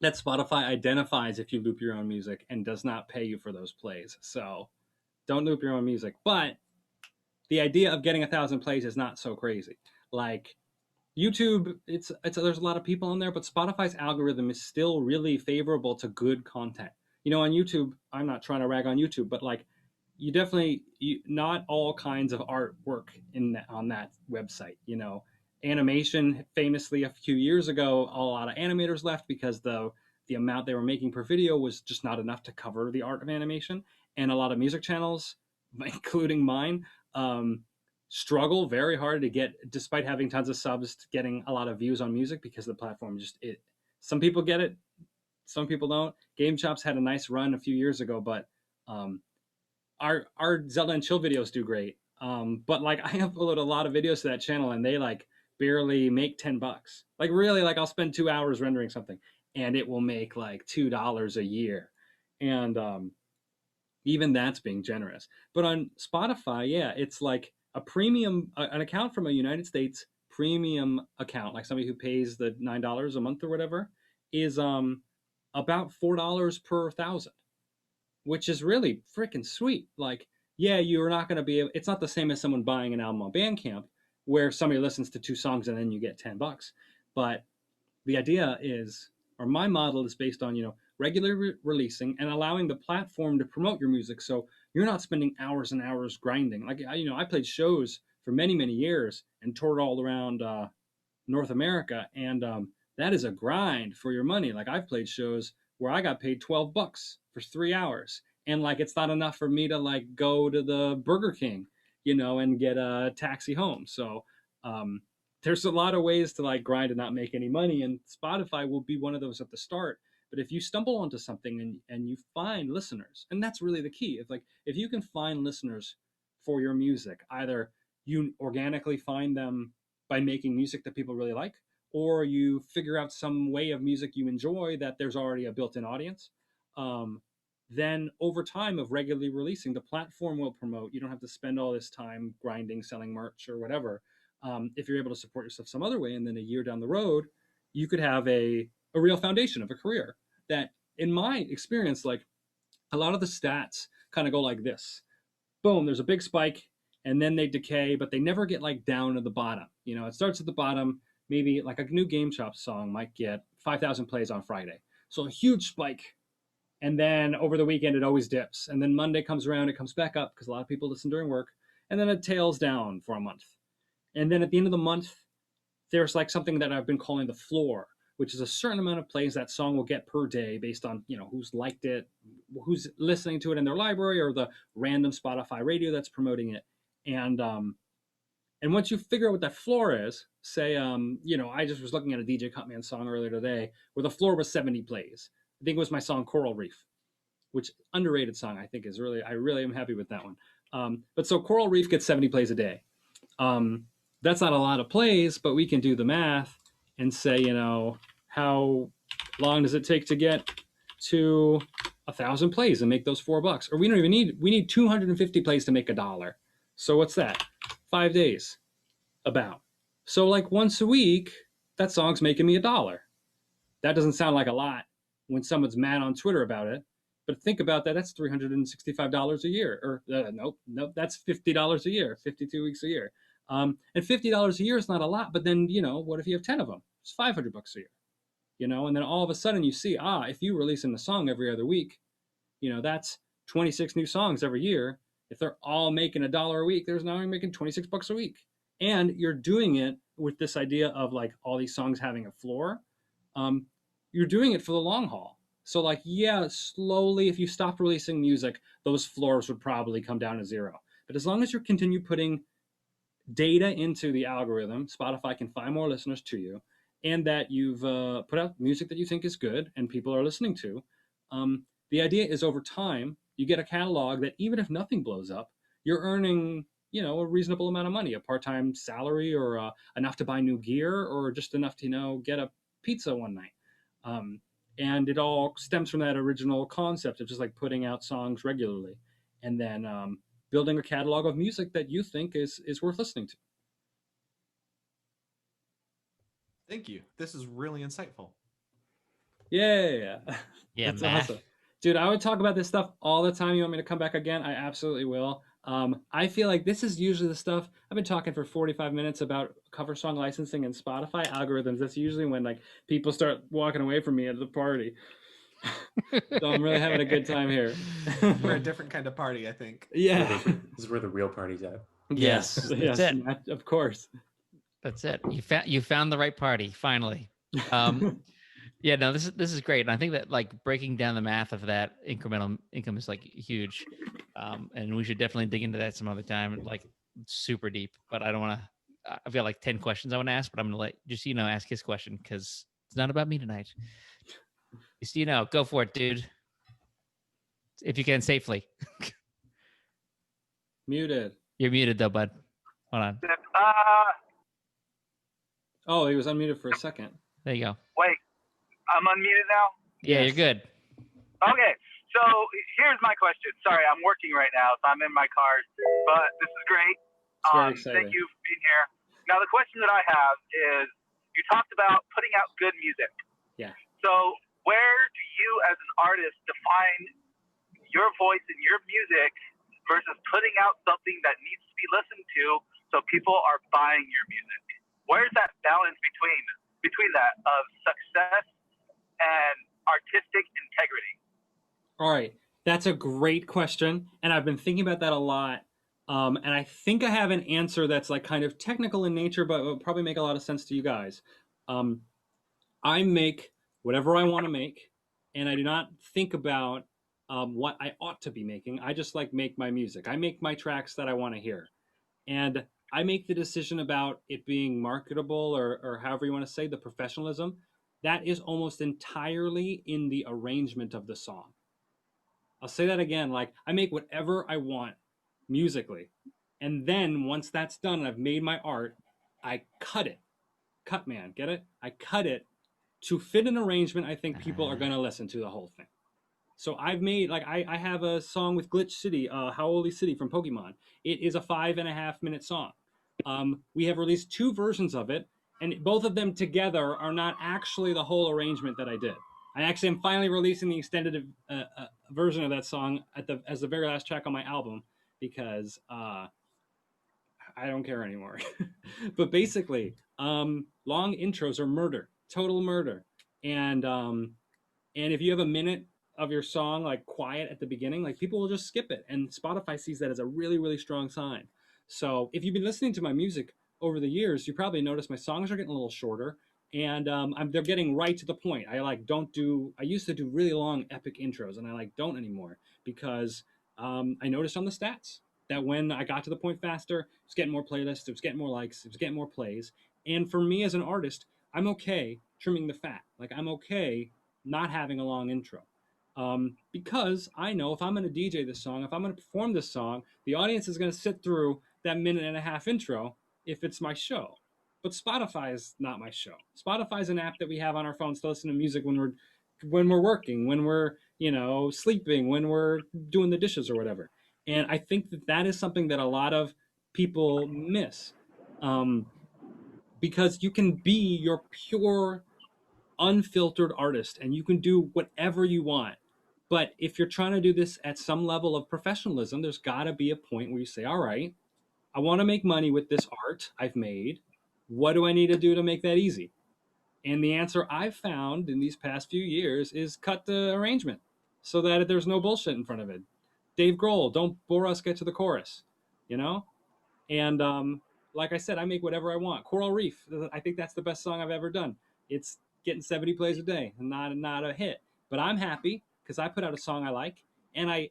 that Spotify identifies if you loop your own music and does not pay you for those plays. So don't loop your own music. But the idea of getting 1,000 plays is not so crazy. Like YouTube, it's there's a lot of people on there, but Spotify's algorithm is still really favorable to good content. On YouTube, I'm not trying to rag on YouTube, but not all kinds of artwork on that website. Animation, famously a few years ago, a lot of animators left because the amount they were making per video was just not enough to cover the art of animation. And a lot of music channels, including mine, struggle very hard to get, despite having tons of subs, getting a lot of views on music because the platform some people get it, some people don't. GameChops had a nice run a few years ago, but our Zelda and Chill videos do great. But like I upload a lot of videos to that channel and they like barely make $10. Like really, like I'll spend 2 hours rendering something and it will make like $2 a year. And even that's being generous. But on Spotify, yeah, it's like a premium, an account from a United States premium account, like somebody who pays the $9 a month or whatever, is about $4 per 1,000, which is really freaking sweet. Like, yeah, you're not going to be, it's not the same as someone buying an album on Bandcamp where somebody listens to 2 songs and then you get $10. But the idea is, or my model is based on, regularly releasing and allowing the platform to promote your music. So you're not spending hours and hours grinding. Like, I played shows for many, many years and toured all around North America. And that is a grind for your money. Like I've played shows where I got paid $12 for 3 hours. And like, it's not enough for me to like go to the Burger King, and get a taxi home. So there's a lot of ways to like grind and not make any money. And Spotify will be one of those at the start. But if you stumble onto something and you find listeners, and that's really the key. If you can find listeners for your music, either you organically find them by making music that people really like, or you figure out some way of music you enjoy that there's already a built-in audience, then over time of regularly releasing, the platform will promote. You don't have to spend all this time grinding, selling merch or whatever. If you're able to support yourself some other way, and then a year down the road, you could have a real foundation of a career that, in my experience, like a lot of the stats kind of go like this. Boom, there's a big spike and then they decay, but they never get like down to the bottom. It starts at the bottom. Maybe like a new GameChops song might get 5,000 plays on Friday. So a huge spike. And then over the weekend, it always dips. And then Monday comes around, it comes back up because a lot of people listen during work. And then it tails down for a month. And then at the end of the month, there's like something that I've been calling the floor, which is a certain amount of plays that song will get per day based on, who's liked it, who's listening to it in their library, or the random Spotify radio that's promoting it. And once you figure out what that floor is, say, I just was looking at a DJ CUTMAN song earlier today where the floor was 70 plays. I think it was my song Coral Reef, which underrated song I think is I really am happy with that one. But so Coral Reef gets 70 plays a day. That's not a lot of plays, but we can do the math and say, how long does it take to get to 1,000 plays and make those $4? Or we need 250 plays to make $1. So what's that? 5 days, about. So like once a week, that song's making me $1. That doesn't sound like a lot when someone's mad on Twitter about it, but think about that. That's $365 a year. Or nope, that's $50 a year, 52 weeks a year. And $50 a year is not a lot, but then, what if you have 10 of them? It's $500 a year, and then all of a sudden you see, if you release a song every other week, that's 26 new songs every year. If they're all making $1 a week, there's now you're making $26 a week. And you're doing it with this idea of like all these songs having a floor. You're doing it for the long haul. So like, yeah, slowly, if you stopped releasing music, those floors would probably come down to zero. But as long as you continue putting data into the algorithm, Spotify can find more listeners to you, and that you've put out music that you think is good and people are listening to. The idea is over time, you get a catalog that even if nothing blows up, you're earning, a reasonable amount of money, a part-time salary, or enough to buy new gear, or just enough to, get a pizza one night. And it all stems from that original concept of just like putting out songs regularly and then building a catalog of music that you think is worth listening to. Thank you. This is really insightful. Yeah. That's awesome. Dude, I would talk about this stuff all the time. You want me to come back again? I absolutely will. I feel like this is usually the stuff I've been talking for 45 minutes about cover song licensing and Spotify algorithms. That's usually when like people start walking away from me at the party. So I'm really having a good time here. We're a different kind of party, I think. Yeah. This is where the real party's at. Yes, that's it. Of course. That's it. You found the right party finally. Yeah, no, this is great, and I think that like breaking down the math of that incremental income is like huge, and we should definitely dig into that some other time, like super deep. But I don't want to. I've got like 10 questions I want to ask, but I'm gonna let Justino ask his question because it's not about me tonight. Justino, go for it, dude. If you can safely. Muted. You're muted though, bud. Hold on. Oh, he was unmuted for a second. There you go. Wait, I'm unmuted now? Yeah, Yes. you're good. Okay, so here's my question. Sorry, I'm working right now, so I'm in my car, but this is great. It's very exciting. Thank you for being here. Now, the question that I have is, you talked about putting out good music. Yeah. So where do you as an artist define your voice and your music versus putting out something that needs to be listened to so people are buying your music? Where's that balance between that of success and artistic integrity? All right. That's a great question. And I've been thinking about that a lot. And I think I have an answer that's like kind of technical in nature, but it will probably make a lot of sense to you guys. I make whatever I want to make, and I do not think about what I ought to be making. I just like make my music. I make my tracks that I want to hear. And I make the decision about it being marketable or however you want to say, the professionalism. That is almost entirely in the arrangement of the song. I'll say that again, like I make whatever I want musically. And then once that's done and I've made my art, I cut it. CUTMAN, get it? I cut it to fit an arrangement I think people are going to listen to the whole thing. So I've made, like, I have a song with Glitch City, Howly City from Pokemon. It is a 5.5 minute song. We have released 2 versions of it, and both of them together are not actually the whole arrangement that I did. I actually am finally releasing the extended version of that song as the very last track on my album because I don't care anymore. But basically, long intros are murder, total murder. And if you have a minute of your song like quiet at the beginning, like people will just skip it, and Spotify sees that as a really, really strong sign. So if you've been listening to my music over the years, you probably noticed my songs are getting a little shorter, and they're getting right to the point. I used to do really long epic intros, and I don't anymore because I noticed on the stats that when I got to the point faster, it was getting more playlists, it was getting more likes, it was getting more plays. And for me as an artist, I'm okay trimming the fat. Like I'm okay not having a long intro. Because I know if I'm going to DJ this song, if I'm going to perform this song, the audience is going to sit through that 1.5-minute intro if it's my show. But Spotify is not my show. Spotify is an app that we have on our phones to listen to music when we're working, when we're sleeping, when we're doing the dishes or whatever. And I think that is something that a lot of people miss, because you can be your pure, unfiltered artist and you can do whatever you want. But if you're trying to do this at some level of professionalism, there's got to be a point where you say, all right, I want to make money with this art I've made. What do I need to do to make that easy? And the answer I've found in these past few years is cut the arrangement so that there's no bullshit in front of it. Dave Grohl, don't bore us, get to the chorus, And like I said, I make whatever I want. Coral Reef, I think that's the best song I've ever done. It's getting 70 plays a day, and not a hit. But I'm happy because I put out a song I like, and I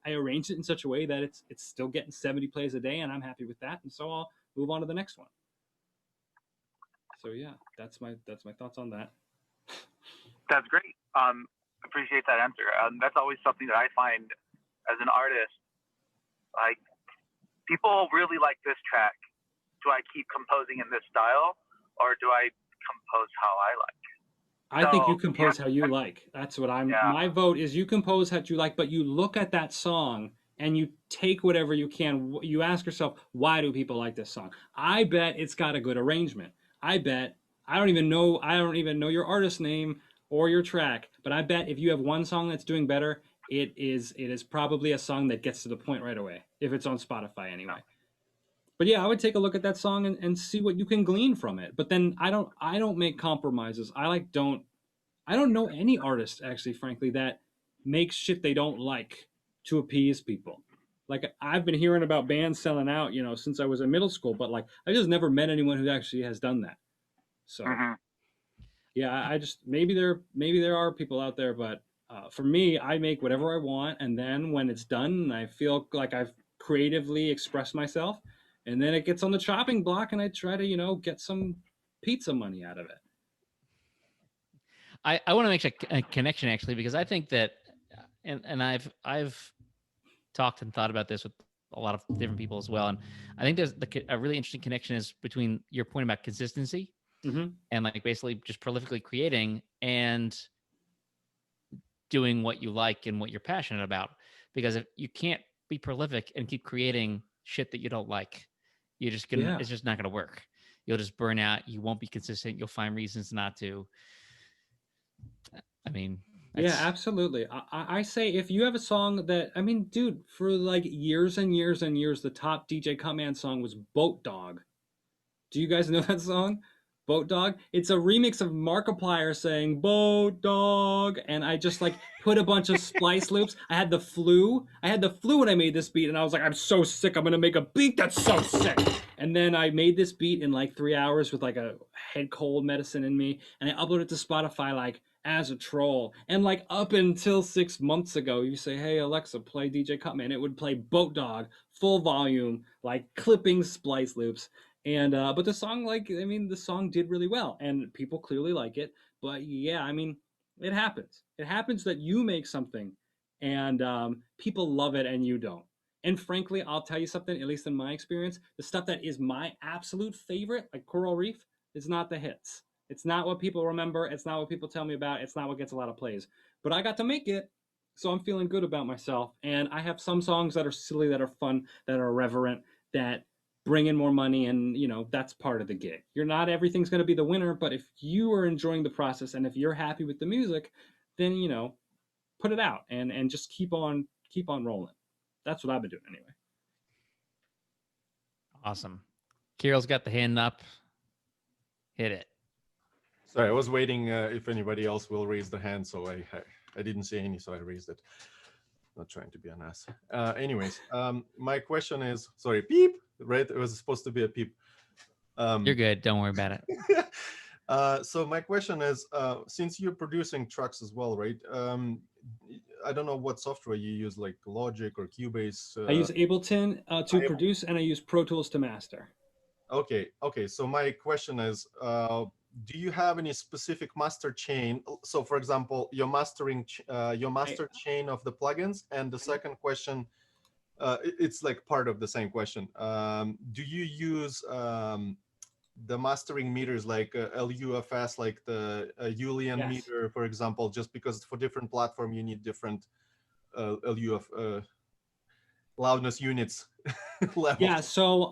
arranged it in such a way that it's still getting 70 plays a day, and I'm happy with that. And so I'll move on to the next one. So yeah, that's my thoughts on that. That's great. Appreciate that answer. That's always something that I find as an artist. Like, people really like this track. Do I keep composing in this style, or do I compose how I like? I think you compose how you like. That's what my vote is. You compose how you like, but you look at that song and you take whatever you can. You ask yourself, why do people like this song? I bet it's got a good arrangement. I bet I don't even know your artist name or your track, but I bet if you have one song that's doing better, it is probably a song that gets to the point right away, if it's on Spotify anyway. But yeah, I would take a look at that song and see what you can glean from it. But then I don't make compromises. I don't know any artist, actually, frankly, that makes shit they don't like to appease people. Like, I've been hearing about bands selling out, since I was in middle school, but like I just never met anyone who actually has done that. So Yeah, I just maybe there are people out there, but for me, I make whatever I want, and then when it's done, I feel like I've creatively expressed myself, and then it gets on the chopping block, and I try to get some pizza money out of it. I want to make a connection actually, because I think that, and I've talked and thought about this with a lot of different people as well, and I think there's a really interesting connection is between your point about consistency and like basically just prolifically creating and doing what you like and what you're passionate about. Because if you can't be prolific and keep creating shit that you don't like, you're just gonna it's just not gonna work. You'll just burn out. You won't be consistent. You'll find reasons not to. I mean, yeah, absolutely. I say if you have a song that, I mean, dude, for like years and years and years, the top DJ CUTMAN song was Boat Dog. Do you guys know that song? Boat Dog? It's a remix of Markiplier saying Boat Dog, and I just like put a bunch of splice loops. I had the flu when I made this beat, and I was like, I'm so sick, I'm gonna make a beat that's so sick. And then I made this beat in like 3 hours with like a head cold medicine in me, and I uploaded it to Spotify like as a troll. And like up until 6 months ago, you say, hey Alexa, play DJ CUTMAN, it would play Boat Dog full volume, like clipping splice loops. And but the song, like, I mean, the song did really well, and people clearly like it. But yeah, I mean, it happens. It happens that you make something, and people love it, and you don't. And frankly, I'll tell you something. At least in my experience, the stuff that is my absolute favorite, like Coral Reef, is not the hits. It's not what people remember. It's not what people tell me about. It's not what gets a lot of plays. But I got to make it, so I'm feeling good about myself. And I have some songs that are silly, that are fun, that are irreverent, that bring in more money, and that's part of the gig. You're not everything's going to be the winner, but if you are enjoying the process and if you're happy with the music, then put it out and just keep on rolling. That's what I've been doing anyway. Awesome. Kirill's got the hand up. Hit it. Sorry, I was waiting if anybody else will raise the hand, so I didn't see any, so I raised it. Not trying to be an ass. Anyways, my question is, sorry, beep, right? It was supposed to be a peep. You're good. Don't worry about it. So my question is, since you're producing tracks as well, right? I don't know what software you use, like Logic or Cubase. I use Ableton to produce, and I use Pro Tools to master. Okay. So my question is, do you have any specific master chain? So, for example, your master chain of the plugins. And the second question, it's like part of the same question. Do you use the mastering meters like LUFS, like the Julian meter, for example, just because for different platform you need different LUF loudness units? Yeah, so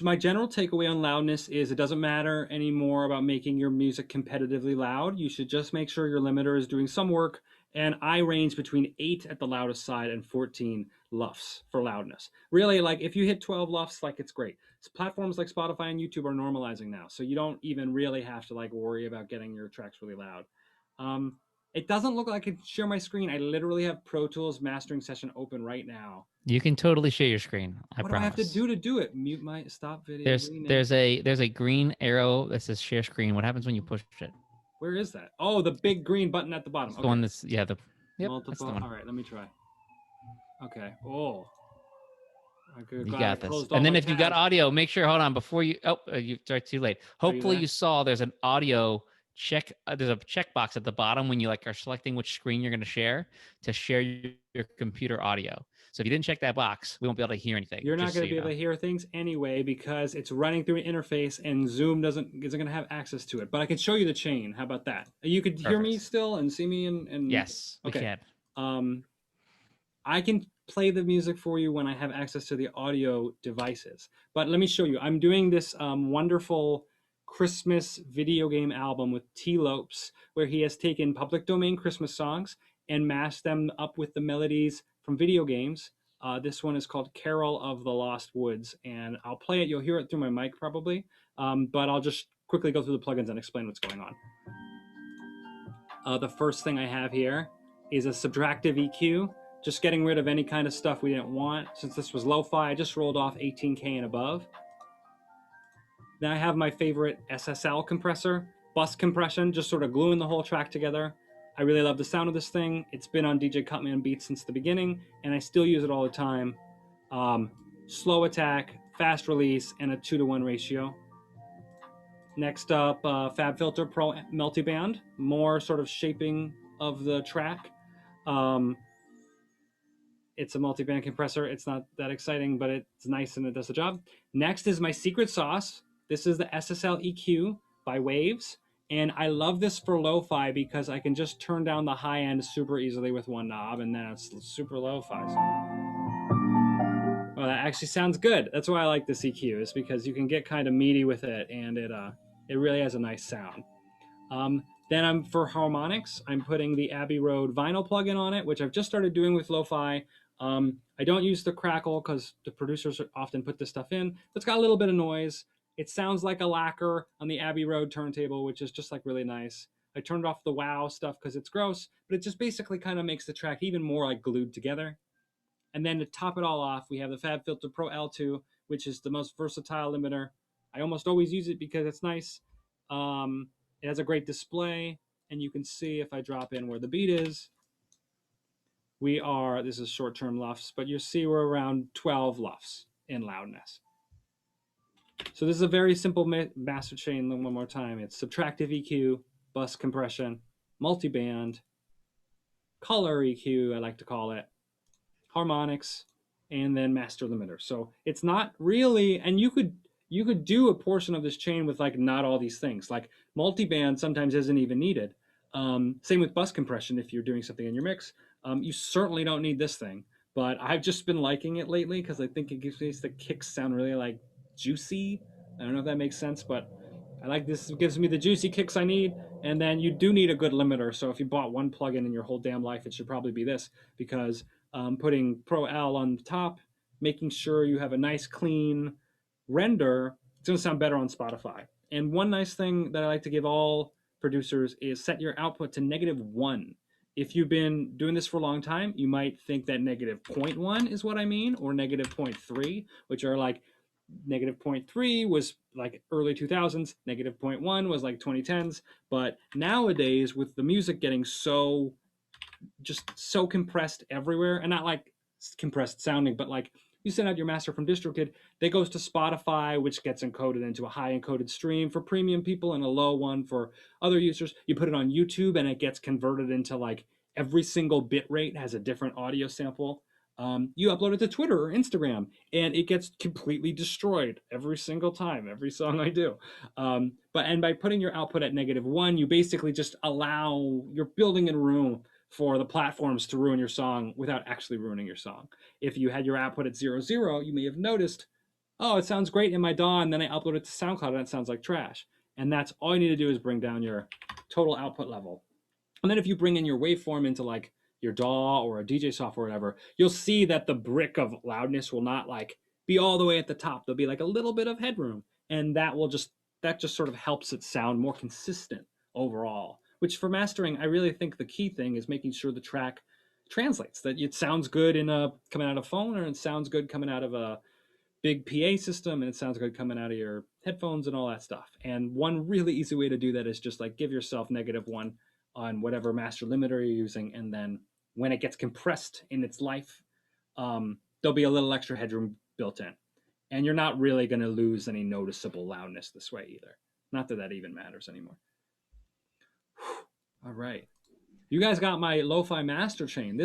my general takeaway on loudness is it doesn't matter anymore about making your music competitively loud. You should just make sure your limiter is doing some work, and I range between 8 at the loudest side and 14 LUFs for loudness. Really, like if you hit 12 LUFs, like it's great. So platforms like Spotify and YouTube are normalizing now, so you don't even really have to like worry about getting your tracks really loud. It doesn't look like I can share my screen. I literally have Pro Tools mastering session open right now. You can totally share your screen. What do I have to do to do it? Mute my stop video. There's a green arrow that says share screen. What happens when you push it? Where is that? Oh, the big green button at the bottom. Okay. The one that's yep, multiple. That's the one. All right, let me try. Okay. Oh. You got this. And then if you got audio, make sure. Hold on before you. Oh, you started too late. Hopefully you saw there's an audio check. There's a checkbox at the bottom when you like are selecting which screen you're going to share your computer audio. So if you didn't check that box, we won't be able to hear anything. You're not going to be able to hear things anyway because it's running through an interface and Zoom isn't going to have access to it. But I can show you the chain. How about that? You could hear me still and see me and yes, we can. I can play the music for you when I have access to the audio devices. But let me show you. I'm doing this wonderful Christmas video game album with T. Lopes, where he has taken public domain Christmas songs and mashed them up with the melodies from video games. This one is called Carol of the Lost Woods, and I'll play it. You'll hear it through my mic probably, but I'll just quickly go through the plugins and explain what's going on. The first thing I have here is a subtractive EQ, just getting rid of any kind of stuff we didn't want. Since this was lo-fi, I just rolled off 18K and above. Then I have my favorite SSL compressor. bus compression, just sort of gluing the whole track together. I really love the sound of this thing. It's been on DJ CUTMAN beats since the beginning, and I still use it all the time. Slow attack, fast release, and a 2-to-1 ratio. Next up, Fabfilter Pro Multiband, more sort of shaping of the track. It's a multiband compressor. It's not that exciting, but it's nice and it does the job. Next is my secret sauce. This is the Ssl Eq by Waves. And I love this for lo-fi because I can just turn down the high end super easily with one knob, and then it's super lo-fi. Well, that actually sounds good. That's why I like this EQ, is because you can get kind of meaty with it, and it really has a nice sound. Then for harmonics, I'm putting the Abbey Road vinyl plugin on it, which I've just started doing with lo-fi. I don't use the crackle because the producers often put this stuff in. It's got a little bit of noise. It sounds like a lacquer on the Abbey Road turntable, which is just like really nice. I turned off the wow stuff because it's gross, but it just basically kind of makes the track even more like glued together. And then to top it all off, we have the Fabfilter Pro L2, which is the most versatile limiter. I almost always use it because it's nice. It has a great display, and you can see if I drop in where the beat is, this is short-term LUFS, but you see we're around 12 LUFS in loudness. So this is a very simple master chain. One more time. It's subtractive EQ, bus compression, multiband, color EQ, I like to call it, harmonics, and then master limiter. So it's not really, and you could do a portion of this chain with like not all these things. Like multiband sometimes isn't even needed. Same with bus compression if you're doing something in your mix. You certainly don't need this thing, but I've just been liking it lately because I think it gives me the kicks sound really like juicy. I don't know if that makes sense, but I like this. It gives me the juicy kicks I need. And then you do need a good limiter. So if you bought one plugin in your whole damn life, it should probably be this, because putting Pro L on the top, making sure you have a nice clean render, it's going to sound better on Spotify. And one nice thing that I like to give all producers is set your output to -1. If you've been doing this for a long time, you might think that -0.1 is what I mean, or -0.3, which are like -0.3 was like early 2000s, -0.1 was like 2010s. But nowadays, with the music getting so compressed everywhere, and not like compressed sounding, but like you send out your master from DistroKid, that goes to Spotify, which gets encoded into a high encoded stream for premium people and a low one for other users. You put it on YouTube and it gets converted into like every single bit rate has a different audio sample. You upload it to Twitter or Instagram and it gets completely destroyed every single time, every song I do. But by putting your output at -1, you basically just you're building in room for the platforms to ruin your song without actually ruining your song. If you had your output at 0.0, you may have noticed, oh, it sounds great in my DAW, and then I upload it to SoundCloud and it sounds like trash. And that's all you need to do is bring down your total output level. And then if you bring in your waveform into like your DAW or a DJ software or whatever, you'll see that the brick of loudness will not like be all the way at the top. There'll be like a little bit of headroom, and that just sort of helps it sound more consistent overall. Which for mastering, I really think the key thing is making sure the track translates, that it sounds good coming out of a phone, or it sounds good coming out of a big PA system, and it sounds good coming out of your headphones and all that stuff. And one really easy way to do that is just like give yourself -1 on whatever master limiter you're using, and then when it gets compressed in its life, there'll be a little extra headroom built in. And you're not really going to lose any noticeable loudness this way either. Not that that even matters anymore. All right. You guys got my lo-fi master chain.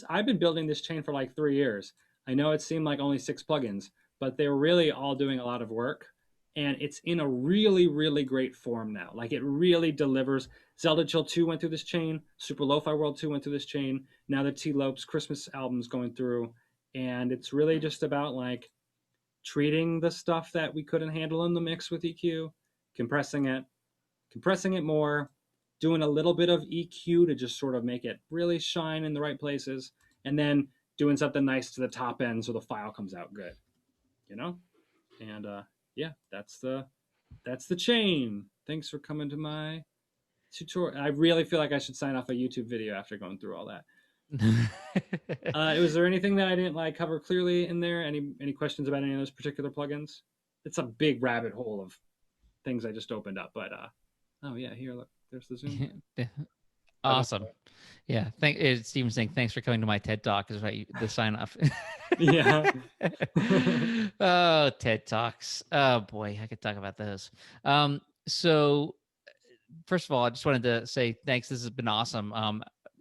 I've been building this chain for like 3 years. I know it seemed like only 6 plugins, but they're really all doing a lot of work. And it's in a really, really great form now. Like it really delivers. Zelda Chill 2 went through this chain. Super Lo-Fi World 2 went through this chain. Now the T-Lopes Christmas album's going through. And it's really just about like treating the stuff that we couldn't handle in the mix with EQ, compressing it more, doing a little bit of EQ to just sort of make it really shine in the right places, and then doing something nice to the top end so the file comes out good, you know? And yeah, that's the chain. Thanks for coming to my tutorial. I really feel like I should sign off a YouTube video after going through all that. Was there anything that I didn't like cover clearly in there? Any questions about any of those particular plugins? It's a big rabbit hole of things I just opened up, but Oh yeah, here look, there's the Zoom. Awesome. Yeah. Steven's saying thanks for coming to my TED Talk is right. The sign off. Yeah. Oh, TED Talks. Oh boy, I could talk about those. So first of all, I just wanted to say thanks. This has been awesome.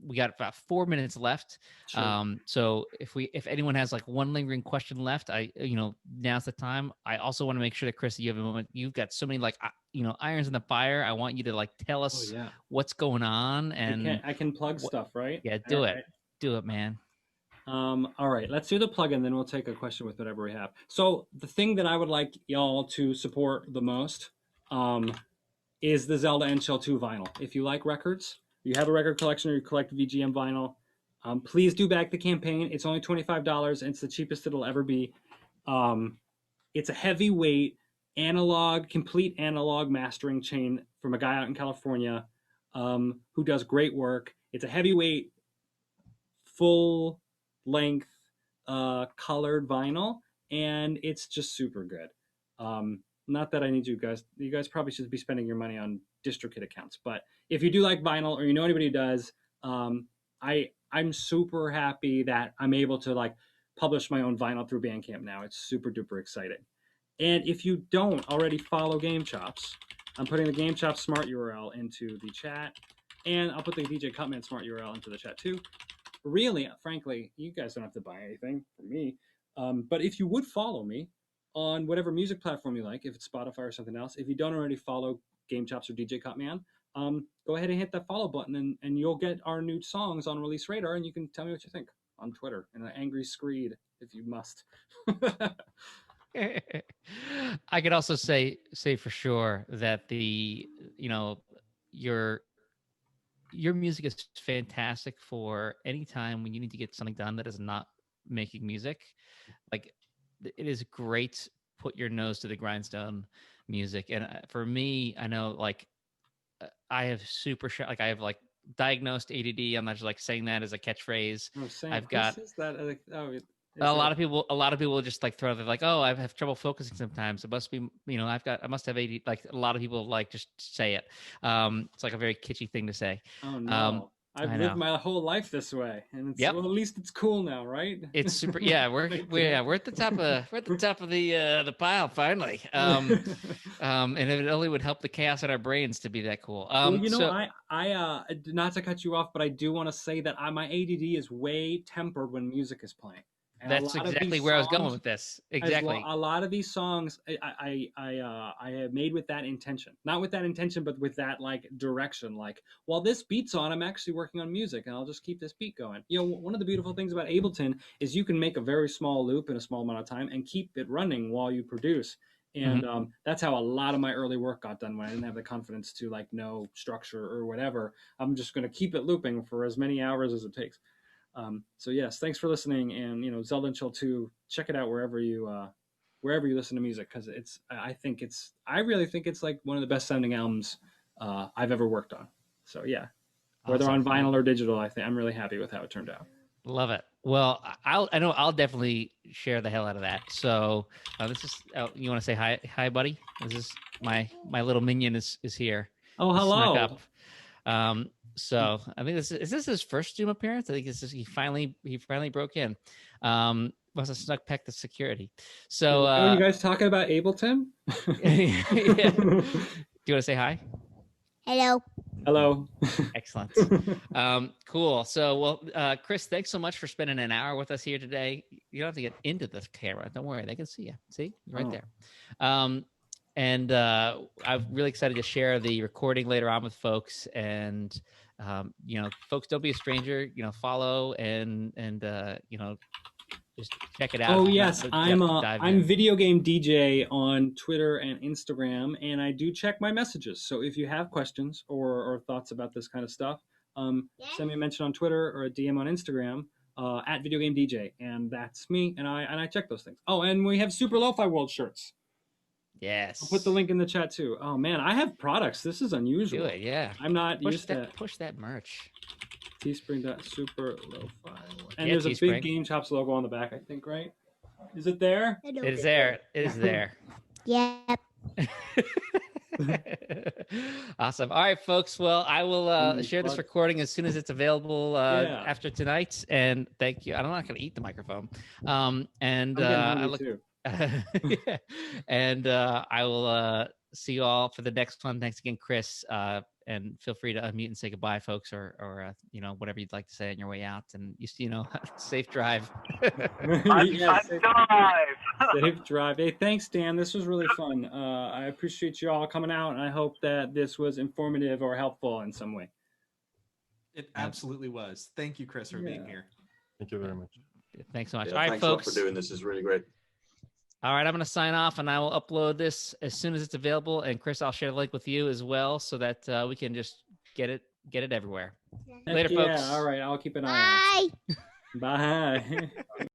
We got about 4 minutes left. Sure. So if anyone has like one lingering question left, now's the time. I also want to make sure that Chris, you have a moment. You've got so many irons in the fire. I want you to like tell us what's going on. And I can plug stuff, right? Yeah, do it. Do it, man. All right, let's do the plug-in, then we'll take a question with whatever we have. So the thing that I would like y'all to support the most is the Zelda and Ssl 2 vinyl. If you like records, you have a record collection or you collect VGM vinyl, please do back the campaign. It's only $25 and it's the cheapest it'll ever be. It's a heavyweight complete analog mastering chain from a guy out in California who does great work. It's a heavyweight, full length colored vinyl, and it's just super good. Not that I need you guys probably should be spending your money on DistroKid accounts, but if you do like vinyl or you know anybody who does, I'm super happy that I'm able to like publish my own vinyl through Bandcamp now. It's super duper exciting. And if you don't already follow GameChops, I'm putting the GameChops smart URL into the chat, and I'll put the DJ CUTMAN smart URL into the chat too. Really, frankly, you guys don't have to buy anything from me. But if you would follow me on whatever music platform you like, if it's Spotify or something else, if you don't already follow GameChops or DJ CUTMAN, go ahead and hit that follow button, and you'll get our new songs on Release Radar, and you can tell me what you think on Twitter in an angry screed if you must. I could also say for sure that your music is fantastic for any time when you need to get something done that is not making music. Like, it is great. Put your nose to the grindstone music. And for me, I know like I have I have like diagnosed ADD. I'm not just like saying that as a catchphrase. I've got a lot of people just like throw. They're like, oh, I have trouble focusing sometimes. It must be, I must have ADD. Like a lot of people like just say it. It's like a very kitschy thing to say. Oh no. I've lived my whole life this way, and it's, well, at least it's cool now, right? It's super. Yeah, we're at the top of the pile finally. And it only would help the chaos in our brains to be that cool. Well, I not to cut you off, but I do want to say that my ADD is way tempered when music is playing. And that's exactly where I was going with this. Exactly. A lot of these songs I have made with that intention. Not with that intention, but with that like direction. Like, while this beat's on, I'm actually working on music, and I'll just keep this beat going. One of the beautiful things about Ableton is you can make a very small loop in a small amount of time and keep it running while you produce. And that's how a lot of my early work got done when I didn't have the confidence to like know structure or whatever. I'm just going to keep it looping for as many hours as it takes. So yes, thanks for listening, and Zelda and Ssl 2, check it out wherever you listen to music, because I really think it's like one of the best sounding albums I've ever worked on. So yeah, whether on vinyl or digital, I'm really happy with how it turned out. Love it. Well, I know I'll definitely share the hell out of that. So this is you want to say hi, buddy? This is my little minion is here. Oh, hello. Snuck up. So I think is this his first Zoom appearance? I think he finally broke in. Must have snuck past the security. So are you guys talking about Ableton? Yeah. Do you want to say hi? Hello. Excellent. Cool. So, Chris, thanks so much for spending an hour with us here today. You don't have to get into the camera. Don't worry. They can see you. See? You're right there. And I'm really excited to share the recording later on with folks. And, folks, don't be a stranger, follow and just check it out. Oh yes, I'm Video Game DJ on Twitter and Instagram, and I do check my messages. So if you have questions or thoughts about this kind of stuff, send me a mention on Twitter or a DM on Instagram at Video Game DJ, and that's me. And I check those things. Oh, and we have Super Lo-Fi World shirts. Yes. I'll put the link in the chat too. Oh man, I have products. This is unusual. Do it, yeah. I'm not used to that. Push that merch. Teespring.super lo-fi. And there's a big GameChops logo on the back, I think, right? Is it there? It is there. It is there. Yep. Awesome. All right, folks. Well, I will share this recording as soon as it's available after tonight. And thank you. I'm not going to eat the microphone. And I look. Too. And I will see you all for the next one. Thanks again, Chris. And feel free to unmute and say goodbye, folks, or whatever you'd like to say on your way out. And safe drive. Safe drive. Hey, thanks, Dan. This was really fun. I appreciate you all coming out, and I hope that this was informative or helpful in some way. It absolutely was. Thank you, Chris, for being here. Thank you very much. Thanks so much. Yeah, all right, thanks folks. a lot for doing this. Is really great. All right, I'm going to sign off, and I will upload this as soon as it's available. And Chris, I'll share the link with you as well, so that we can just get it everywhere. Later, folks. Yeah, all right. I'll keep an eye on it. Bye.